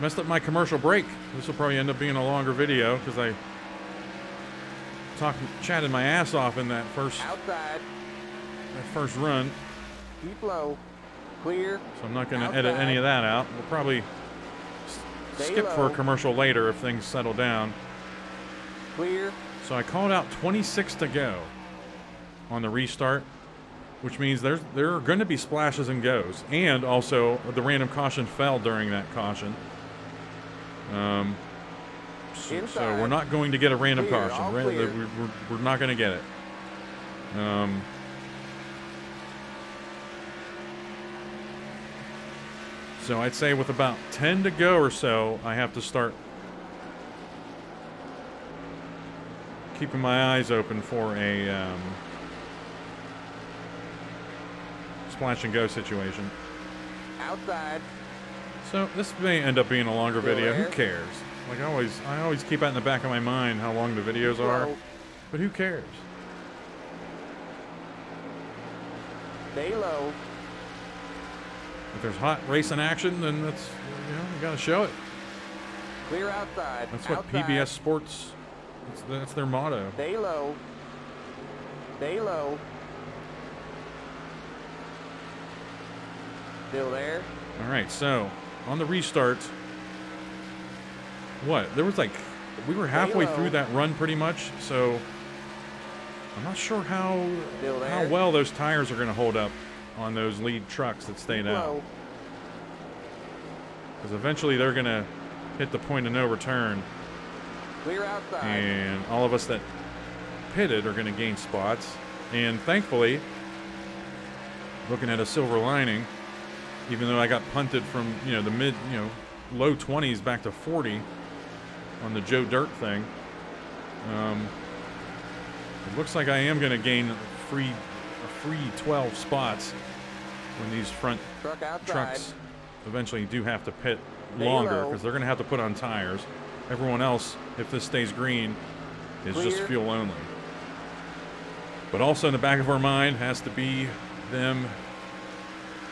[SPEAKER 2] Messed up my commercial break. This will probably end up being a longer video because I chatted my ass off in that first run.
[SPEAKER 3] Keep low. Clear.
[SPEAKER 2] So I'm not going to edit any of that out. We'll probably skip for a commercial later if things settle down.
[SPEAKER 3] Clear.
[SPEAKER 2] So I called out 26 to go on the restart, which means there are going to be splashes and goes, and also the random caution fell during that caution. So we're not going to get a random caution. We're not going to get it. So I'd say with about 10 to go or so, I have to start keeping my eyes open for a splash and go situation.
[SPEAKER 3] Outside.
[SPEAKER 2] So this may end up being a longer video.
[SPEAKER 3] There.
[SPEAKER 2] Who cares? Like I always keep that in the back of my mind how long the videos are, but who cares?
[SPEAKER 3] Stay low.
[SPEAKER 2] If there's hot racing action, then that's you got to show it.
[SPEAKER 3] Clear outside.
[SPEAKER 2] That's what
[SPEAKER 3] outside.
[SPEAKER 2] PBS Sports. That's their motto.
[SPEAKER 3] Stay low. Stay low. Still there.
[SPEAKER 2] All right, so on the restart, there was like we were halfway through that run pretty much, so I'm not sure how well those tires are going to hold up on those lead trucks that stayed out, because eventually they're going to hit the point of no return.
[SPEAKER 3] Clear outside.
[SPEAKER 2] And all of us that pitted are going to gain spots. And thankfully, looking at a silver lining, even though I got punted from the low 20s back to 40 on the Joe Dirt thing, it looks like I am going to gain a free 12 spots when these front trucks eventually do have to pit longer, because they're going to have to put on tires. Everyone else, if this stays green, is just fuel only. But also in the back of our mind has to be them.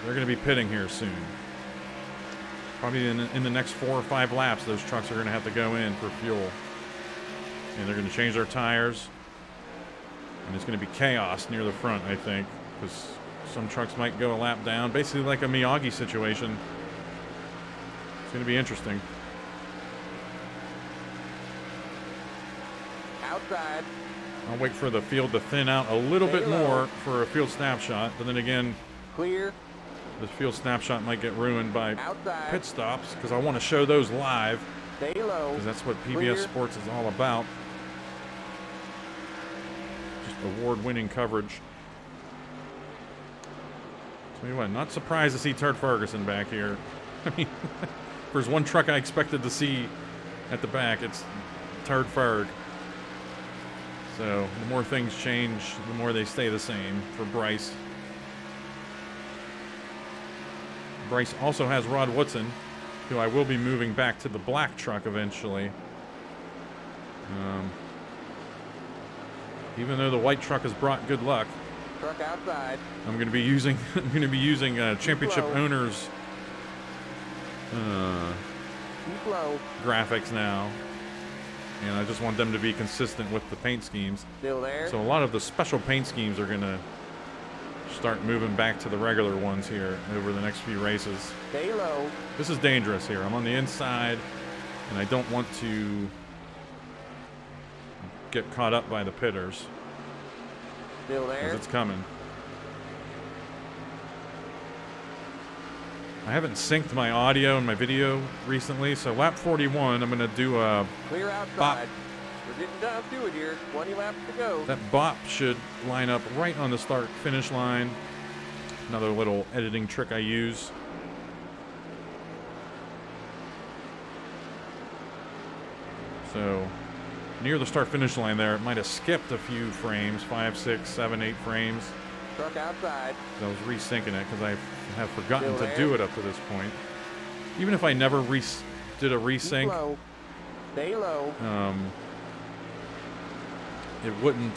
[SPEAKER 2] They're going to be pitting here soon. Probably in the next 4 or 5 laps, those trucks are going to have to go in for fuel. And they're going to change their tires. And it's going to be chaos near the front, I think, because some trucks might go a lap down. Basically like a Miyagi situation. It's going to be interesting.
[SPEAKER 3] Outside.
[SPEAKER 2] I'll wait for the field to thin out a little bit more for a field snapshot. But then again,
[SPEAKER 3] Clear.
[SPEAKER 2] the field snapshot might get ruined by
[SPEAKER 3] Outside.
[SPEAKER 2] pit stops, because I want to show those live,
[SPEAKER 3] Stay low.
[SPEAKER 2] because that's what PBS
[SPEAKER 3] Clear.
[SPEAKER 2] Sports is all about. Just award-winning coverage. Tell you what, not surprised to see Turd Ferguson back here. I mean, if there's one truck I expected to see at the back, it's Turd Ferg. So the more things change, the more they stay the same for Bryce. Bryce also has Rod Woodson, who I will be moving back to the black truck eventually. Even though the white truck has brought good luck,
[SPEAKER 3] Truck outside.
[SPEAKER 2] I'm going to be using championship owners
[SPEAKER 3] Keep low.
[SPEAKER 2] graphics now, and I just want them to be consistent with the paint schemes.
[SPEAKER 3] Still there.
[SPEAKER 2] So a lot of the special paint schemes are going to start moving back to the regular ones here over the next few races.
[SPEAKER 3] Stay low.
[SPEAKER 2] This is dangerous here. I'm on the inside, and I don't want to get caught up by the pitters.
[SPEAKER 3] Still there.
[SPEAKER 2] Because it's coming. I haven't synced my audio and my video recently, so lap 41, I'm going to do a
[SPEAKER 3] Clear outside.
[SPEAKER 2] bop.
[SPEAKER 3] We're getting down to it here. 20 laps to go.
[SPEAKER 2] That bop should line up right on the start-finish line. Another little editing trick I use. So, near the start-finish line there, it might have skipped a few frames, 5, 6, 7, 8 frames.
[SPEAKER 3] Truck outside.
[SPEAKER 2] I was resyncing it because I have forgotten
[SPEAKER 3] Still
[SPEAKER 2] to
[SPEAKER 3] there.
[SPEAKER 2] do it up to this point. Even if I never did a
[SPEAKER 3] Keep
[SPEAKER 2] resync,
[SPEAKER 3] low. Stay low.
[SPEAKER 2] it wouldn't.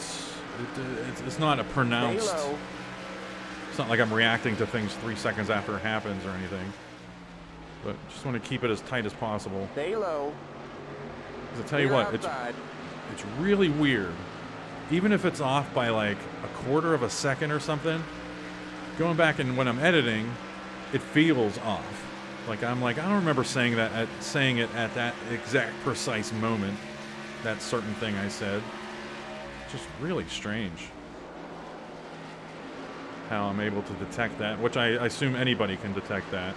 [SPEAKER 2] It's not a
[SPEAKER 3] Stay
[SPEAKER 2] pronounced.
[SPEAKER 3] low.
[SPEAKER 2] It's not like I'm reacting to things 3 seconds after it happens or anything. But just want to keep it as tight as possible.
[SPEAKER 3] Stay low.
[SPEAKER 2] 'Cause I tell you
[SPEAKER 3] Clear
[SPEAKER 2] what,
[SPEAKER 3] outside.
[SPEAKER 2] it's really weird. Even if it's off by like a quarter of a second or something, going back and when I'm editing, it feels off. Like I don't remember saying it at that exact precise moment. That certain thing I said. Just really strange how I'm able to detect that, which I assume anybody can detect that.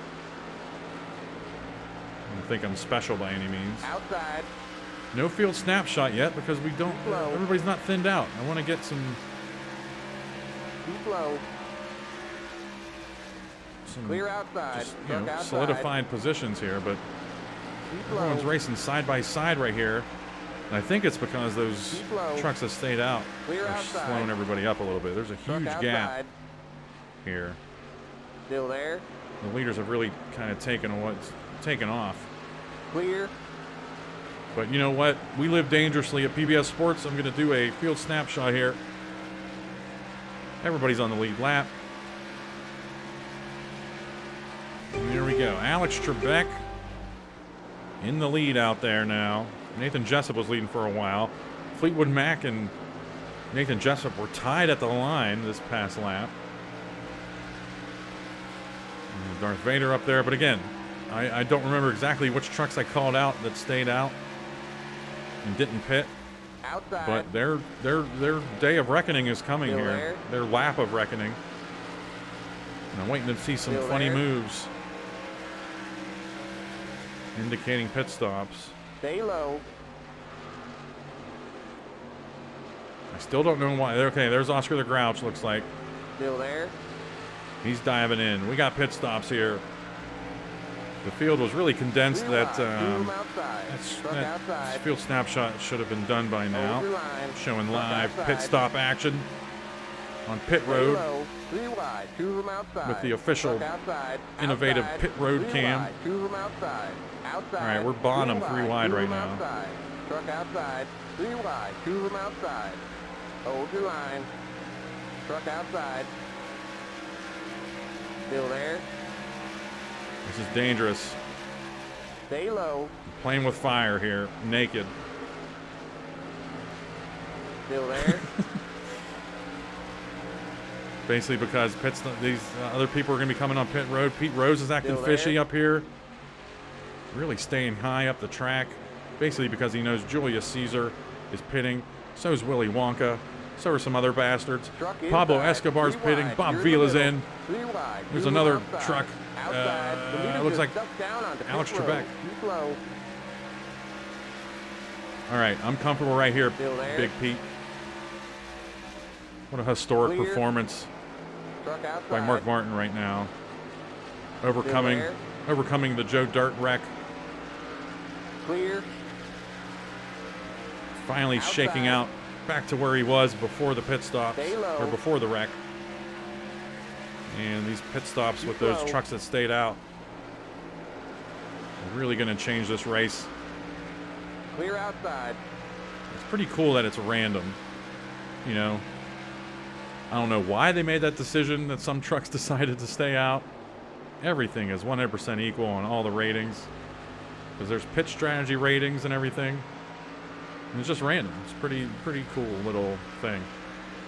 [SPEAKER 2] I don't think I'm special by any means.
[SPEAKER 3] Outside.
[SPEAKER 2] No field snapshot yet because we don't.
[SPEAKER 3] Low.
[SPEAKER 2] Everybody's not thinned out. I want to get some
[SPEAKER 3] Keep low. Clear outside.
[SPEAKER 2] just,
[SPEAKER 3] Truck outside.
[SPEAKER 2] solidified positions here, but
[SPEAKER 3] Keep
[SPEAKER 2] everyone's
[SPEAKER 3] low.
[SPEAKER 2] racing side by side right here. And I think it's because those
[SPEAKER 3] Keep low.
[SPEAKER 2] trucks that stayed out
[SPEAKER 3] Clear
[SPEAKER 2] are
[SPEAKER 3] outside.
[SPEAKER 2] slowing everybody up a little bit. There's a
[SPEAKER 3] Truck
[SPEAKER 2] huge
[SPEAKER 3] outside.
[SPEAKER 2] gap here.
[SPEAKER 3] Still there.
[SPEAKER 2] The leaders have really kind of taken off.
[SPEAKER 3] Clear.
[SPEAKER 2] But you know what? We live dangerously at PBS Sports. I'm going to do a field snapshot here. Everybody's on the lead lap. And there we go. Alex Trebek in the lead out there now. Nathan Jessup was leading for a while. Fleetwood Mac and Nathan Jessup were tied at the line this past lap. And Darth Vader up there. But again, I don't remember exactly which trucks I called out that stayed out and didn't pit.
[SPEAKER 3] Outside.
[SPEAKER 2] But their day of reckoning is coming
[SPEAKER 3] Still
[SPEAKER 2] here.
[SPEAKER 3] there.
[SPEAKER 2] Their lap of reckoning. And I'm waiting to see some
[SPEAKER 3] Still
[SPEAKER 2] funny
[SPEAKER 3] there.
[SPEAKER 2] moves indicating pit stops.
[SPEAKER 3] Stay low.
[SPEAKER 2] I still don't know why. Okay, there's Oscar the Grouch, looks like.
[SPEAKER 3] Still there.
[SPEAKER 2] He's diving in. We got pit stops here. The field was really condensed.
[SPEAKER 3] Clear
[SPEAKER 2] That,
[SPEAKER 3] wide. Two of 'em outside. Truck
[SPEAKER 2] that
[SPEAKER 3] outside.
[SPEAKER 2] field snapshot should have been done by now.
[SPEAKER 3] Hold your line.
[SPEAKER 2] Showing
[SPEAKER 3] Truck
[SPEAKER 2] live
[SPEAKER 3] outside.
[SPEAKER 2] pit stop action on pit
[SPEAKER 3] Stay
[SPEAKER 2] road.
[SPEAKER 3] low. 3 wide. 2 of 'em outside.
[SPEAKER 2] With the official
[SPEAKER 3] Truck outside.
[SPEAKER 2] innovative
[SPEAKER 3] Outside.
[SPEAKER 2] pit road
[SPEAKER 3] 3
[SPEAKER 2] cam.
[SPEAKER 3] Wide. 2 of 'em outside. Outside.
[SPEAKER 2] All right, we're bottom, 3 wide
[SPEAKER 3] 2 of
[SPEAKER 2] right
[SPEAKER 3] 'em
[SPEAKER 2] now.
[SPEAKER 3] Outside. Truck outside. 3 wide. 2 of 'em outside. Hold your line. Truck outside. Still there.
[SPEAKER 2] This is dangerous.
[SPEAKER 3] Stay low.
[SPEAKER 2] Playing with fire here, naked.
[SPEAKER 3] Still there.
[SPEAKER 2] Basically because these other people are going to be coming on pit road. Pete Rose is acting
[SPEAKER 3] Still there.
[SPEAKER 2] fishy up here. Really staying high up the track. Basically because he knows Julius Caesar is pitting. So is Willy Wonka. So are some other bastards.
[SPEAKER 3] Truck
[SPEAKER 2] Pablo
[SPEAKER 3] inside.
[SPEAKER 2] Escobar's
[SPEAKER 3] 3
[SPEAKER 2] pitting.
[SPEAKER 3] wide.
[SPEAKER 2] Bob
[SPEAKER 3] You're in the
[SPEAKER 2] Vila's
[SPEAKER 3] middle.
[SPEAKER 2] in.
[SPEAKER 3] 3 wide.
[SPEAKER 2] There's
[SPEAKER 3] 2 of 'em
[SPEAKER 2] another
[SPEAKER 3] outside.
[SPEAKER 2] truck.
[SPEAKER 3] Outside. The leader
[SPEAKER 2] Looks
[SPEAKER 3] just
[SPEAKER 2] like
[SPEAKER 3] ducked down onto
[SPEAKER 2] Alex
[SPEAKER 3] pit road.
[SPEAKER 2] Trebek.
[SPEAKER 3] Keep low.
[SPEAKER 2] All right, I'm comfortable right here,
[SPEAKER 3] Still there.
[SPEAKER 2] Big Pete. What a historic
[SPEAKER 3] Clear.
[SPEAKER 2] performance
[SPEAKER 3] Truck outside.
[SPEAKER 2] by Mark Martin right now. Overcoming
[SPEAKER 3] there.
[SPEAKER 2] the Joe Dirt wreck.
[SPEAKER 3] Clear.
[SPEAKER 2] Finally shaking
[SPEAKER 3] Outside.
[SPEAKER 2] out back to where he was before the pit stops,
[SPEAKER 3] Stay low.
[SPEAKER 2] or before the wreck. And these pit stops with those
[SPEAKER 3] low.
[SPEAKER 2] trucks that stayed out are really going to change this race.
[SPEAKER 3] Clear outside.
[SPEAKER 2] It's pretty cool that it's random, you know. I don't know why they made that decision that some trucks decided to stay out. Everything is 100% equal on all the ratings. Because there's pitch strategy ratings and everything. And it's just random. It's pretty cool little thing.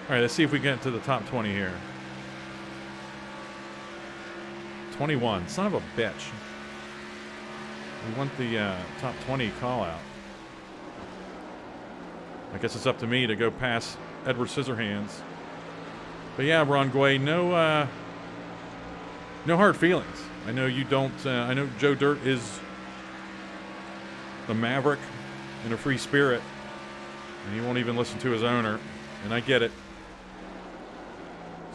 [SPEAKER 2] All right, let's see if we get to the top 20 here. 21. Son of a bitch. We want the top 20 call out. I guess it's up to me to go past Edward Scissorhands. But yeah, Ron Guay, no hard feelings. I know you don't. I know Joe Dirt is a maverick and a free spirit, and he won't even listen to his owner, and I get it.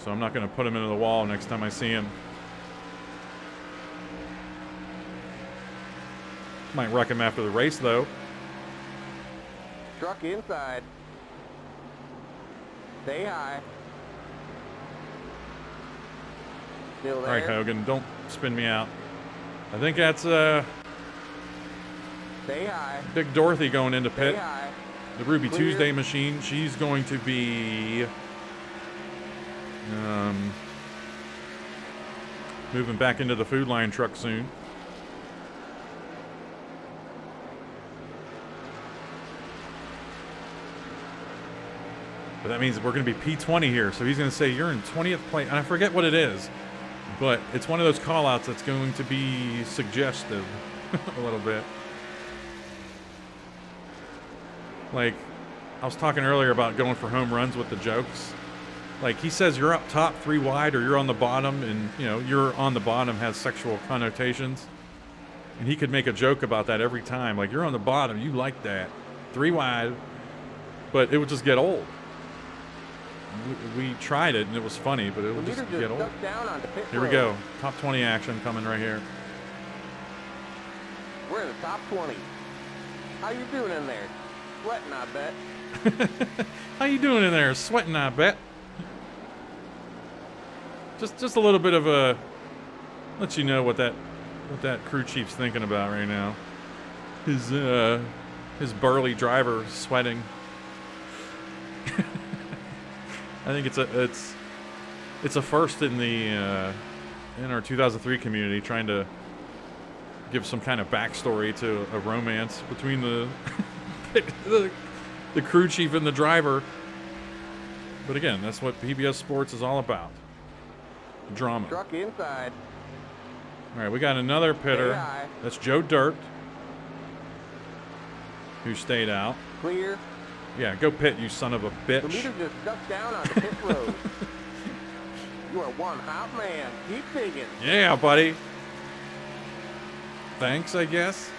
[SPEAKER 2] So I'm not going to put him into the wall next time I see him. Might wreck him after the race, though.
[SPEAKER 3] Truck inside. Stay high. Still there.
[SPEAKER 2] All right, Hogan, don't spin me out. I think that's
[SPEAKER 3] Stay high.
[SPEAKER 2] Big Dorothy going into
[SPEAKER 3] Stay
[SPEAKER 2] pit.
[SPEAKER 3] high.
[SPEAKER 2] The Ruby
[SPEAKER 3] Clear.
[SPEAKER 2] Tuesday machine. She's going to be moving back into the Food Line truck soon. But that means we're going to be P20 here. So he's going to say, you're in 20th place. And I forget what it is. But it's one of those call-outs that's going to be suggestive a little bit. Like, I was talking earlier about going for home runs with the jokes. Like, he says you're up top 3 wide or you're on the bottom, and, you know, you're on the bottom has sexual connotations. And he could make a joke about that every time. Like, you're on the bottom, you like that. 3 wide. But it would just get old. We tried it, and it was funny, but it would just get old. Here we go. Top 20 action coming right here.
[SPEAKER 3] We're in the top 20. How you doing in there? Sweating, I bet.
[SPEAKER 2] How you doing in there? Sweating, I bet. Just a little bit of a let you know what that crew chief's thinking about right now. His burly driver sweating. I think it's a first in the in our 2003 community, trying to give some kind of backstory to a romance between the crew chief and the driver. But again, that's what PBS Sports is all about. Drama.
[SPEAKER 3] Truck inside.
[SPEAKER 2] All right, we got another pitter. That's Joe Dirt, who stayed out.
[SPEAKER 3] Clear.
[SPEAKER 2] Yeah, go pit, you son of a bitch.
[SPEAKER 3] The meter just stuck down on the pit road. You are one hot man. Keep digging.
[SPEAKER 2] Yeah, buddy. Thanks, I guess.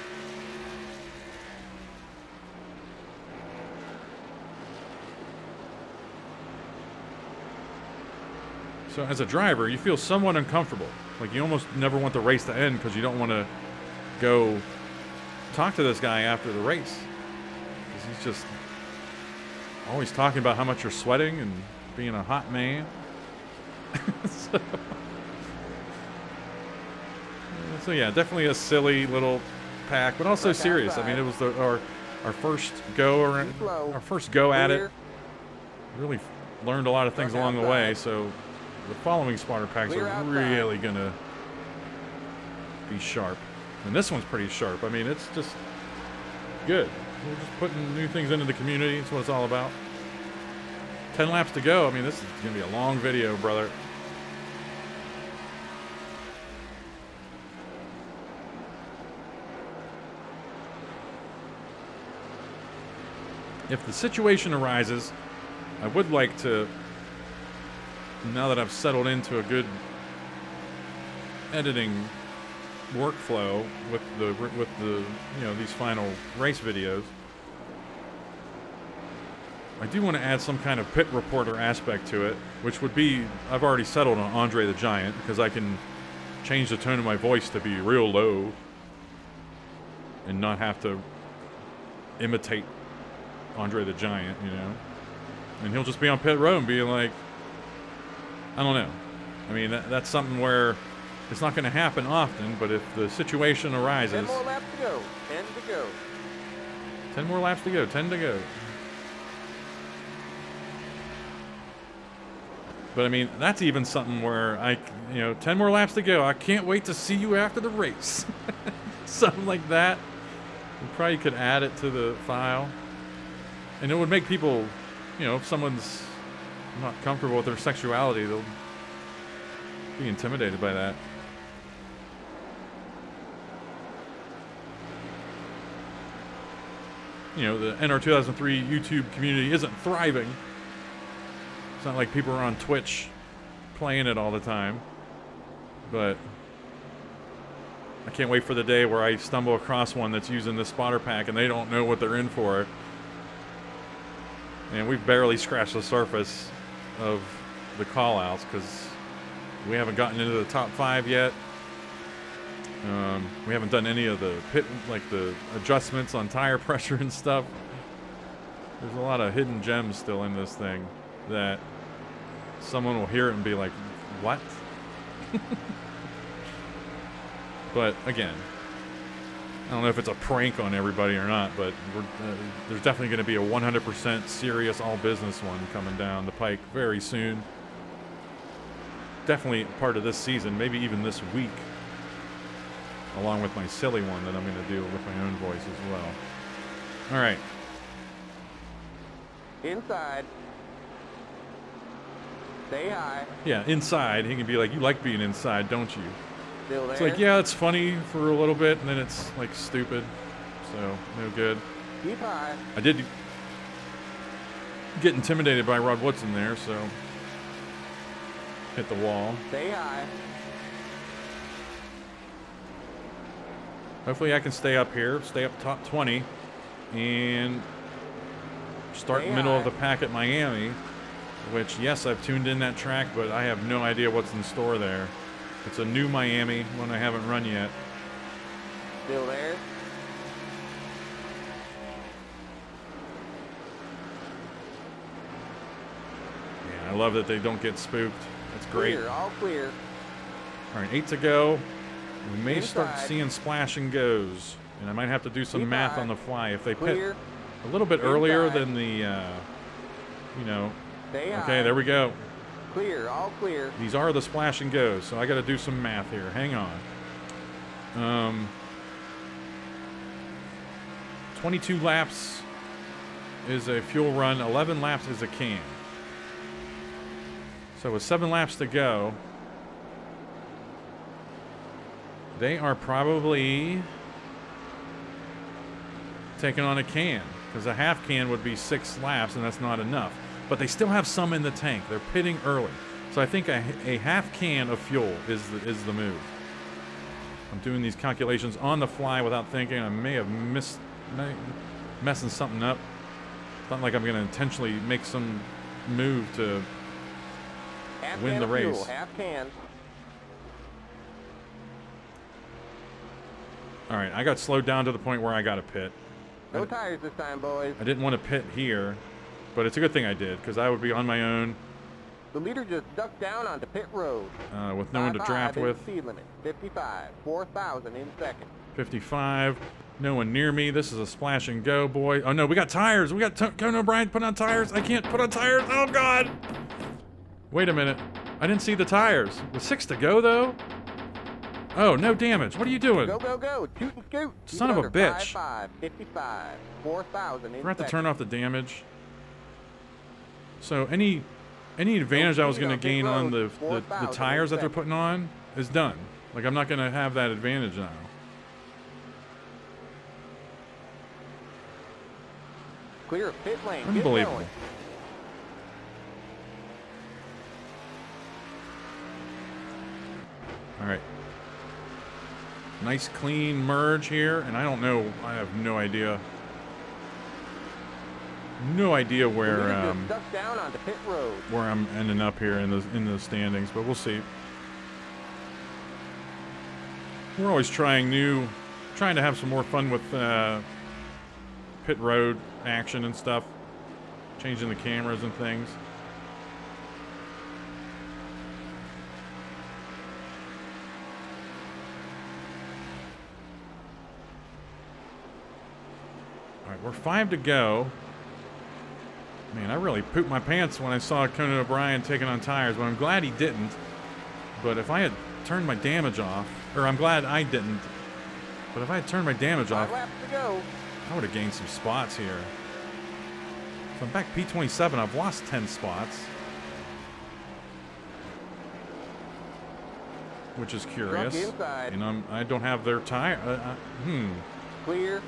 [SPEAKER 2] So as a driver, you feel somewhat uncomfortable. Like you almost never want the race to end because you don't want to go talk to this guy after the race. Because he's just always talking about how much you're sweating and being a hot man. So yeah, definitely a silly little pack, but also serious. I mean, it was our first go at it. Really learned a lot of things along the way. So the following spotter packs are really gonna be sharp, and this one's pretty sharp. I mean, it's just good. We're just putting new things into the community. That's what it's all about. 10 laps to go. I mean, this is going to be a long video, brother. If the situation arises, I would like to, now that I've settled into a good editing workflow with the these final race videos, I do want to add some kind of pit reporter aspect to it, which would be, I've already settled on Andre the Giant because I can change the tone of my voice to be real low and not have to imitate Andre the Giant, you know. And he'll just be on pit road and be like, I don't know. I mean, that's something where it's not going to happen often, but if the situation arises...
[SPEAKER 3] 10 more laps to go. 10 to go.
[SPEAKER 2] 10 more laps to go. 10 to go. But I mean, that's even something where 10 more laps to go. I can't wait to see you after the race. Something like that. We probably could add it to the file. And it would make people, if someone's not comfortable with their sexuality, they'll be intimidated by that. The NR2003 YouTube community isn't thriving. It's not like people are on Twitch playing it all the time. But I can't wait for the day where I stumble across one that's using this spotter pack and they don't know what they're in for. And we've barely scratched the surface of the call-outs because we haven't gotten into the top 5 yet. We haven't done any of the the adjustments on tire pressure and stuff. There's a lot of hidden gems still in this thing that someone will hear it and be like, what? But again, I don't know if it's a prank on everybody or not, but there's definitely going to be a 100% serious all business one coming down the pike very soon. Definitely part of this season, maybe even this week, along with my silly one that I'm going to do with my own voice as well. All right.
[SPEAKER 3] Inside. Stay high.
[SPEAKER 2] Yeah, inside. He can be like, you like being inside, don't you?
[SPEAKER 3] Still there.
[SPEAKER 2] It's like, yeah, it's funny for a little bit, and then it's like stupid. So, no good.
[SPEAKER 3] Keep high.
[SPEAKER 2] I did get intimidated by Rod Woodson there, so hit the wall.
[SPEAKER 3] Stay high.
[SPEAKER 2] Hopefully I can stay up here, stay up top 20, and start middle of the pack at Miami, which, yes, I've tuned in that track, but I have no idea what's in store there. It's a new Miami, one I haven't run yet.
[SPEAKER 3] Still there.
[SPEAKER 2] Yeah, I love that they don't get spooked. That's great.
[SPEAKER 3] Clear, all clear.
[SPEAKER 2] All right, 8 to go. We may start
[SPEAKER 3] Inside.
[SPEAKER 2] seeing splash and goes, and I might have to do some
[SPEAKER 3] Keep
[SPEAKER 2] math
[SPEAKER 3] high.
[SPEAKER 2] on the fly. If they
[SPEAKER 3] Clear.
[SPEAKER 2] pit a little bit earlier
[SPEAKER 3] Inside.
[SPEAKER 2] than the,
[SPEAKER 3] Stay high.
[SPEAKER 2] okay, there we go.
[SPEAKER 3] Clear, all clear.
[SPEAKER 2] These are the splash and goes, so I got to do some math here. Hang on. 22 laps is a fuel run. 11 laps is a can. So with 7 laps to go, they are probably taking on a can, because a half can would be 6 laps, and that's not enough. But they still have some in the tank. They're pitting early. So I think a half can of fuel is the move. I'm doing these calculations on the fly without thinking. I may have messing something up. It's not like I'm going to intentionally make some move to
[SPEAKER 3] Half
[SPEAKER 2] win
[SPEAKER 3] can
[SPEAKER 2] the
[SPEAKER 3] of
[SPEAKER 2] race.
[SPEAKER 3] Fuel, half can.
[SPEAKER 2] All right, I got slowed down to the point where I got to pit.
[SPEAKER 3] No tires this time, boys.
[SPEAKER 2] I didn't want to pit here, but it's a good thing I did, because I would be on my own
[SPEAKER 3] The leader just ducked down onto pit road.
[SPEAKER 2] with no one to
[SPEAKER 3] 5-5
[SPEAKER 2] draft
[SPEAKER 3] is
[SPEAKER 2] with.
[SPEAKER 3] Speed limit. 55. 4,000 in second.
[SPEAKER 2] 55. No one near me. This is a splash and go, boy. Oh, no, we got tires. We got Conan O'Brien put on tires. I can't put on tires. Oh, God. Wait a minute. I didn't see the tires. With 6 to go, though? Oh, no damage. What are you doing?
[SPEAKER 3] Go, go, go. Toot and scoot. Keep
[SPEAKER 2] Son
[SPEAKER 3] it
[SPEAKER 2] of a
[SPEAKER 3] under
[SPEAKER 2] bitch.
[SPEAKER 3] 5-5. 55. 4,000 in
[SPEAKER 2] Forgot to
[SPEAKER 3] second.
[SPEAKER 2] turn off the damage. So any advantage I was going to gain on the tires that they're putting on is done. Like, I'm not going to have that advantage now.
[SPEAKER 3] Clear of pit lane. Get
[SPEAKER 2] Unbelievable.
[SPEAKER 3] going.
[SPEAKER 2] All right. Nice clean merge here, and I don't know. I have no idea. No idea
[SPEAKER 3] The
[SPEAKER 2] where
[SPEAKER 3] leader just ducked down onto pit road.
[SPEAKER 2] where I'm ending up here in the standings, but we'll see. We're always trying to have some more fun with pit road action and stuff, changing the cameras and things. All right, we're 5 to go. Man, I really pooped my pants when I saw Conan O'Brien taking on tires, but I'm glad he didn't. But if I had turned my damage off, or I'm glad I didn't, but if I had turned my damage
[SPEAKER 3] 5
[SPEAKER 2] off,
[SPEAKER 3] laps to go.
[SPEAKER 2] I would have gained some spots here. So I'm back P27. I've lost 10 spots, which is curious.
[SPEAKER 3] Truck inside.
[SPEAKER 2] And I don't have their tire.
[SPEAKER 3] Clear.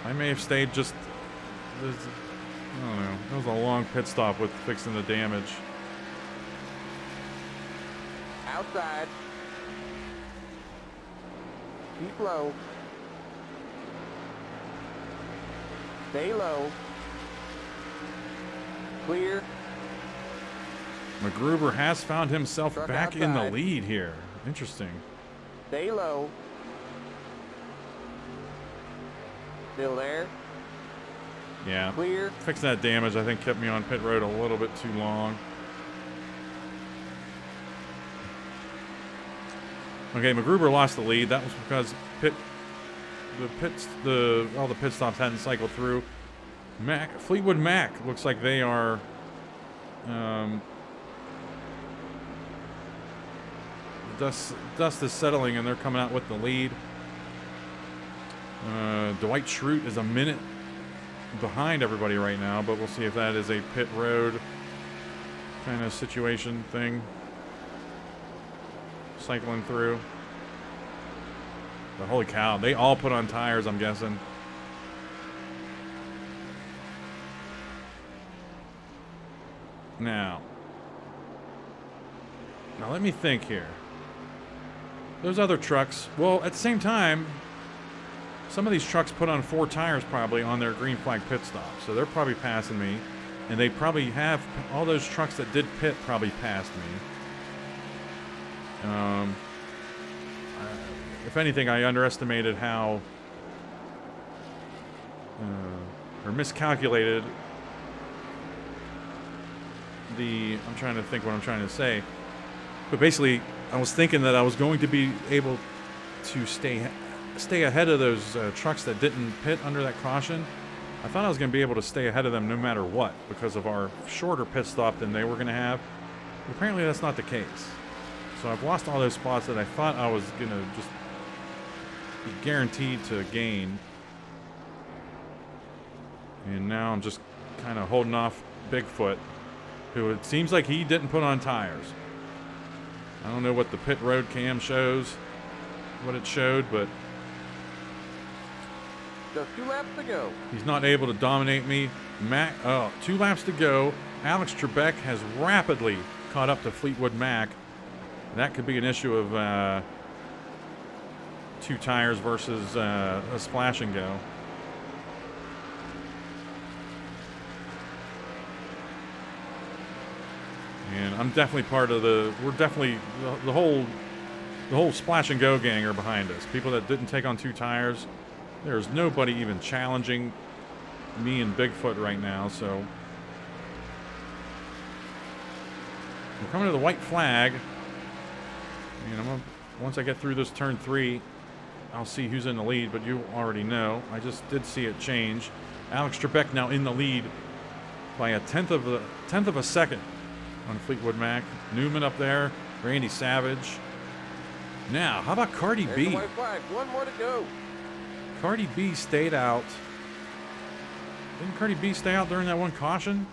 [SPEAKER 2] I may have stayed just. I don't know. That was a long pit stop with fixing the damage.
[SPEAKER 3] Outside. Keep low. Stay low. Clear.
[SPEAKER 2] MacGruber has found himself
[SPEAKER 3] Truck
[SPEAKER 2] back in the
[SPEAKER 3] outside.
[SPEAKER 2] lead here. Interesting.
[SPEAKER 3] Stay low. Still there.
[SPEAKER 2] Yeah.
[SPEAKER 3] Clear.
[SPEAKER 2] Fixing that damage, I think, kept me on pit road a little bit too long. Okay, MacGruber lost the lead. That was because all the pit stops hadn't cycled through. Fleetwood Mac looks like they are dust is settling and they're coming out with the lead. Dwight Schrute is a minute behind everybody right now, but we'll see if that is a pit road kind of situation thing. Cycling through. But holy cow, they all put on tires, I'm guessing. Now let me think here. Those other trucks, well, at the same time, some of these trucks put on 4 tires probably on their green flag pit stop, so they're probably passing me. And they probably have, all those trucks that did pit probably passed me. If anything, I underestimated how, or miscalculated I'm trying to think what I'm trying to say. But basically, I was thinking that I was going to be able to stay ahead of those trucks that didn't pit under that caution. I thought I was going to be able to stay ahead of them no matter what because of our shorter pit stop than they were going to have. But apparently that's not the case. So I've lost all those spots that I thought I was going to just be guaranteed to gain. And now I'm just kind of holding off Bigfoot, who it seems like he didn't put on tires. I don't know what the pit road cam shows, what it showed, but
[SPEAKER 3] Just 2 laps to go.
[SPEAKER 2] he's not able to dominate me. 2 laps to go. Alex Trebek has rapidly caught up to Fleetwood Mac. That could be an issue of 2 tires versus a splash and go. And I'm definitely part of we're definitely, the whole splash and go gang are behind us. People that didn't take on 2 tires. There's nobody even challenging me and Bigfoot right now, so. We're coming to the white flag. And once I get through this turn 3, I'll see who's in the lead, but you already know. I just did see it change. Alex Trebek now in the lead by a tenth of a second on Fleetwood Mac. Newman up there, Randy Savage. Now, how about Cardi
[SPEAKER 3] There's
[SPEAKER 2] B?
[SPEAKER 3] the white flag. 1 more to go.
[SPEAKER 2] Cardi B stayed out. Didn't Cardi B stay out during that one caution?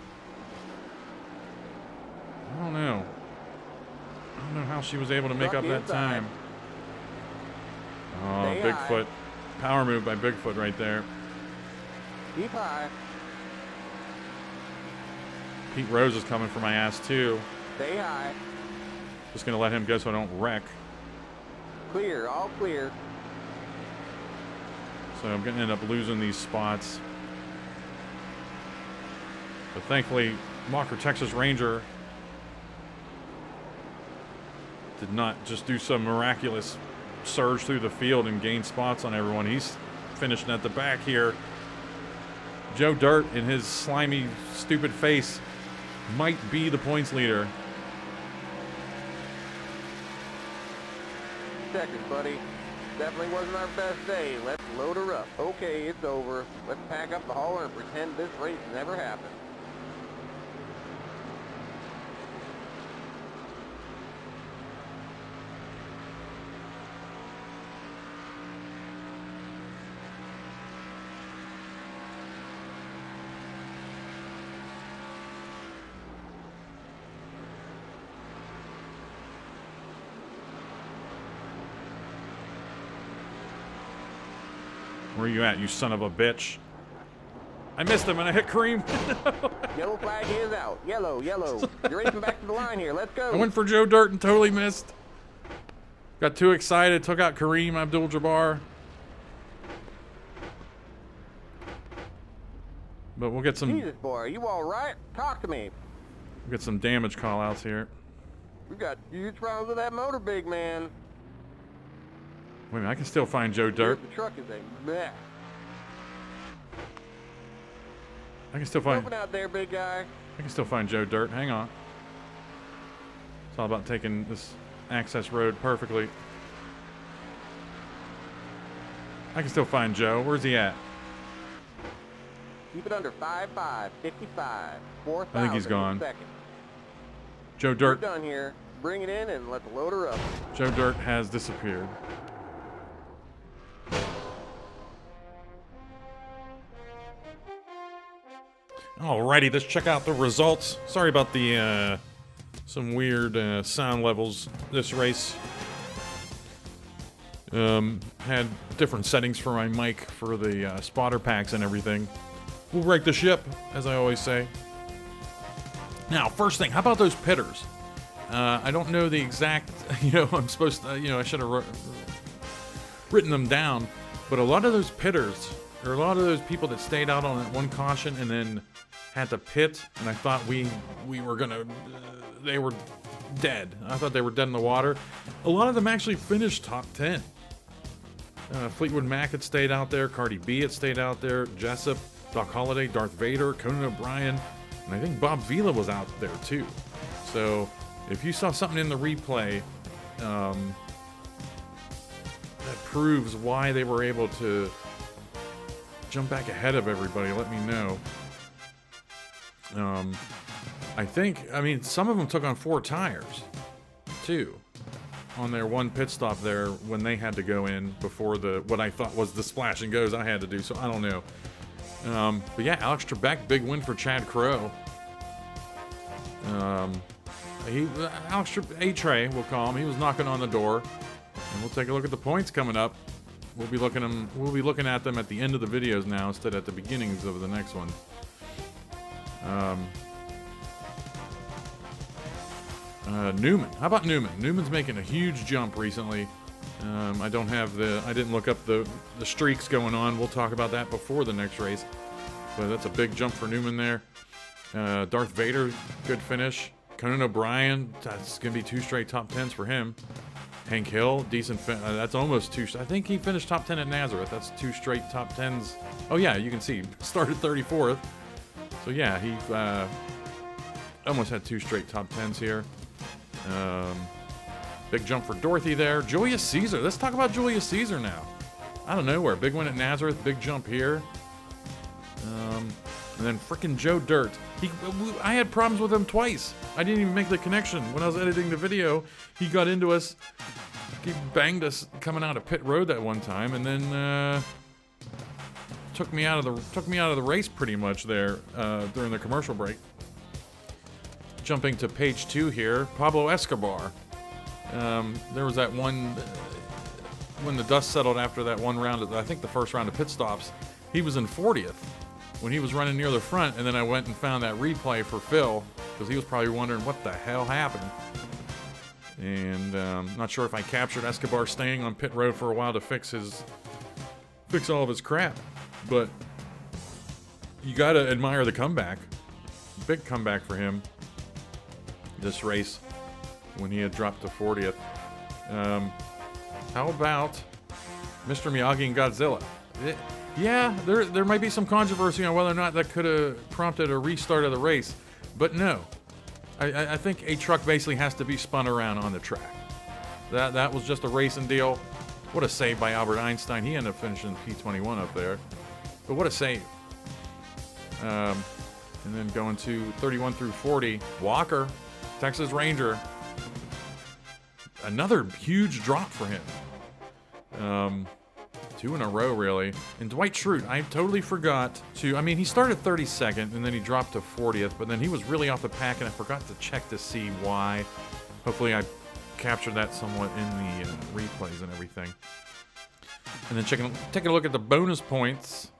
[SPEAKER 2] I don't know. I don't know how she was able to make
[SPEAKER 3] Truck
[SPEAKER 2] up that
[SPEAKER 3] inside.
[SPEAKER 2] time. Oh,
[SPEAKER 3] Stay
[SPEAKER 2] Bigfoot.
[SPEAKER 3] high.
[SPEAKER 2] Power move by Bigfoot right there.
[SPEAKER 3] Keep high.
[SPEAKER 2] Pete Rose is coming for my ass too.
[SPEAKER 3] Stay high.
[SPEAKER 2] Just gonna let him go so I don't wreck.
[SPEAKER 3] Clear. All clear.
[SPEAKER 2] So I'm gonna end up losing these spots. But thankfully, Walker Texas Ranger did not just do some miraculous surge through the field and gain spots on everyone. He's finishing at the back here. Joe Dirt in his slimy, stupid face might be the points leader.
[SPEAKER 3] Seconds, buddy. Definitely wasn't our best day. Let's load her up. Okay, it's over. Let's pack up the hauler and pretend this race never happened.
[SPEAKER 2] Where you at, you son of a bitch? I missed him and I hit Kareem.
[SPEAKER 3] Yellow flag is out. Yellow, yellow. You're racing back to the line here. Let's go.
[SPEAKER 2] I went for Joe Dirt and totally missed. Got too excited, took out Kareem Abdul-Jabbar. But we'll get some.
[SPEAKER 3] Jesus, boy, are you all right? Talk to me.
[SPEAKER 2] We'll get some damage call-outs here.
[SPEAKER 3] We got huge problems with that motor, big man.
[SPEAKER 2] Wait a minute, I can still find Joe Dirt.
[SPEAKER 3] The truck is a mess.
[SPEAKER 2] I can still find.
[SPEAKER 3] Open out there, big guy.
[SPEAKER 2] I can still find Joe Dirt. Hang on. It's all about taking this access road perfectly. I can still find Joe. Where's he at?
[SPEAKER 3] Keep it under 5.5, 55, 4,000
[SPEAKER 2] I think he's gone.
[SPEAKER 3] second.
[SPEAKER 2] Joe
[SPEAKER 3] We're
[SPEAKER 2] Dirt.
[SPEAKER 3] done here. Bring it in and let's load her up.
[SPEAKER 2] Joe Dirt has disappeared. Alrighty, let's check out the results. Sorry about the some weird sound levels this race. Had different settings for my mic for the spotter packs and everything. We'll break the ship, as I always say. Now, first thing, how about those pitters? I don't know the exact, I'm supposed to, I should have written them down, but a lot of those pitters, or a lot of those people that stayed out on that one caution and then had to pit, and I thought we were gonna, they were dead. I thought they were dead in the water. A lot of them actually finished top 10. Fleetwood Mac had stayed out there, Cardi B had stayed out there, Jessup, Doc Holliday, Darth Vader, Conan O'Brien, and I think Bob Vila was out there too. So if you saw something in the replay that proves why they were able to jump back ahead of everybody, let me know. I mean, some of them took on 4 tires too on their one pit stop there when they had to go in before what I thought was the splash and goes I had to do, so I don't know. But yeah, Alex Trebek, big win for Chad Crow. A-Tray, we'll call him. He was knocking on the door, and we'll take a look at the points coming up. We'll be looking at them at the end of the videos now instead of at the beginnings of the next one. Newman. How about Newman? Newman's making a huge jump recently. I didn't look up the streaks going on. We'll talk about that before the next race. But that's a big jump for Newman there. Darth Vader, good finish. Conan O'Brien, that's going to be 2 straight top 10s for him. Hank Hill, decent that's almost 2. I think he finished top 10 at Nazareth. That's 2 straight top 10s. Oh yeah, you can see, started 34th. So yeah, he almost had 2 straight top 10s here. Big jump for Dorothy there. Julius Caesar. Let's talk about Julius Caesar now. Out of nowhere. Big win at Nazareth. Big jump here. And then frickin' Joe Dirt. I had problems with him twice. I didn't even make the connection. When I was editing the video, he got into us. He banged us coming out of pit road that one time, and then took me out of the race pretty much there during the commercial break. Jumping to page 2 here, Pablo Escobar. There was that one when the dust settled after that one round. I think the first round of pit stops. He was in 40th when he was running near the front, and then I went and found that replay for Phil because he was probably wondering what the hell happened. And not sure if I captured Escobar staying on pit road for a while to fix all of his crap, but you gotta admire the comeback. Big comeback for him this race when he had dropped to 40th. How about Mr. Miyagi and Godzilla? Yeah, there might be some controversy on whether or not that could have prompted a restart of the race, but no. I think a truck basically has to be spun around on the track. That was just a racing deal. What a save by Albert Einstein. He ended up finishing P21 up there. But what a save. And then going to 31 through 40. Walker, Texas Ranger. Another huge drop for him. 2 in a row, really. And Dwight Schrute, I totally forgot to... I mean, he started 32nd, and then he dropped to 40th, but then he was really off the pack, and I forgot to check to see why. Hopefully I captured that somewhat in the replays and everything. And then taking a look at the bonus points.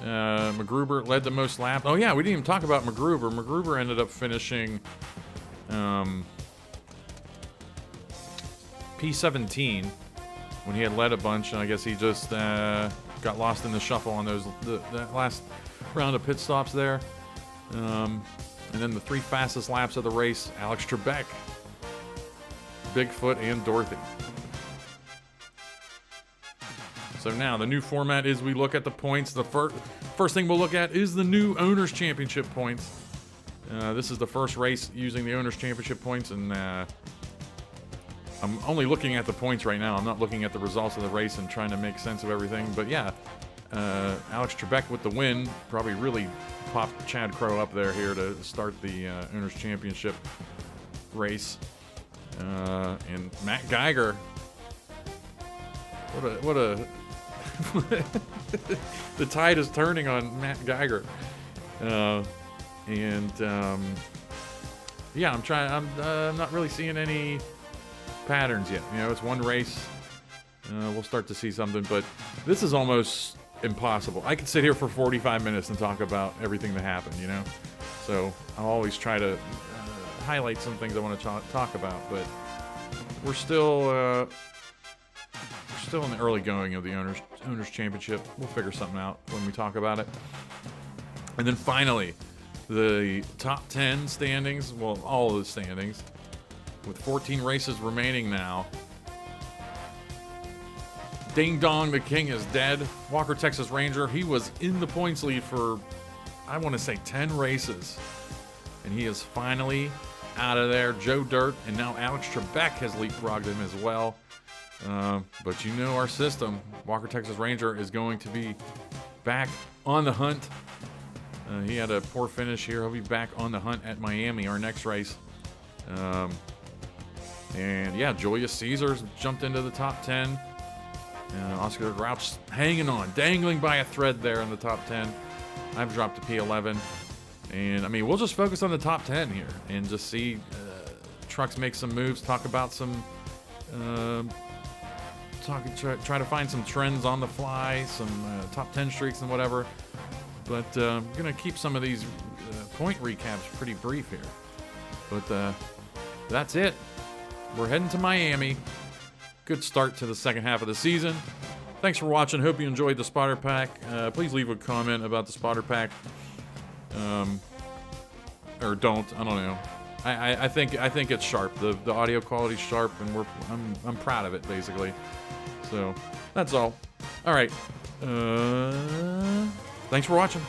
[SPEAKER 2] MacGruber led the most laps. Oh, yeah, we didn't even talk about MacGruber. MacGruber ended up finishing P17 when he had led a bunch, and I guess he just got lost in the shuffle on that last round of pit stops there. And then the 3 fastest laps of the race, Alex Trebek, Bigfoot, and Dorothy. So now the new format is we look at the points. The first thing we'll look at is the new Owners Championship points. This is the first race using the Owners Championship points, and I'm only looking at the points right now. I'm not looking at the results of the race and trying to make sense of everything. But yeah, Alex Trebek with the win. Probably really popped Chad Crow up there here to start the Owners Championship race. And Matt Geiger. What a the tide is turning on Matt Geiger. Yeah, I'm not really seeing any patterns yet. You know, it's one race. We'll start to see something, but this is almost impossible. I could sit here for 45 minutes and talk about everything that happened, you know? So I'll always try to highlight some things I want to talk about, but we're still in the early going of the Owners Championship. We'll figure something out when we talk about it. And then finally, the top 10 standings, well, all of the standings, with 14 races remaining now. Ding dong, the king is dead. Walker, Texas Ranger, he was in the points lead for, I want to say, 10 races. And he is finally out of there. Joe Dirt, and now Alex Trebek has leapfrogged him as well. But you know our system. Walker, Texas Ranger is going to be back on the hunt. He had a poor finish here. He'll be back on the hunt at Miami, our next race. And yeah, Julius Caesars jumped into the top 10. Oscar Grouch hanging on, dangling by a thread there in the top 10. I've dropped to P11. And I mean, we'll just focus on the top 10 here and just see trucks make some moves, talk about some, try to find some trends on the fly, some top 10 streaks and whatever. But I'm going to keep some of these point recaps pretty brief here. But that's it. We're heading to Miami. Good start to the second half of the season. Thanks for watching. Hope you enjoyed the spotter pack. Please leave a comment about the spotter pack. Or don't. I don't know. I think it's sharp. The audio quality's sharp, and I'm proud of it, basically. So that's all. All right. Thanks for watching.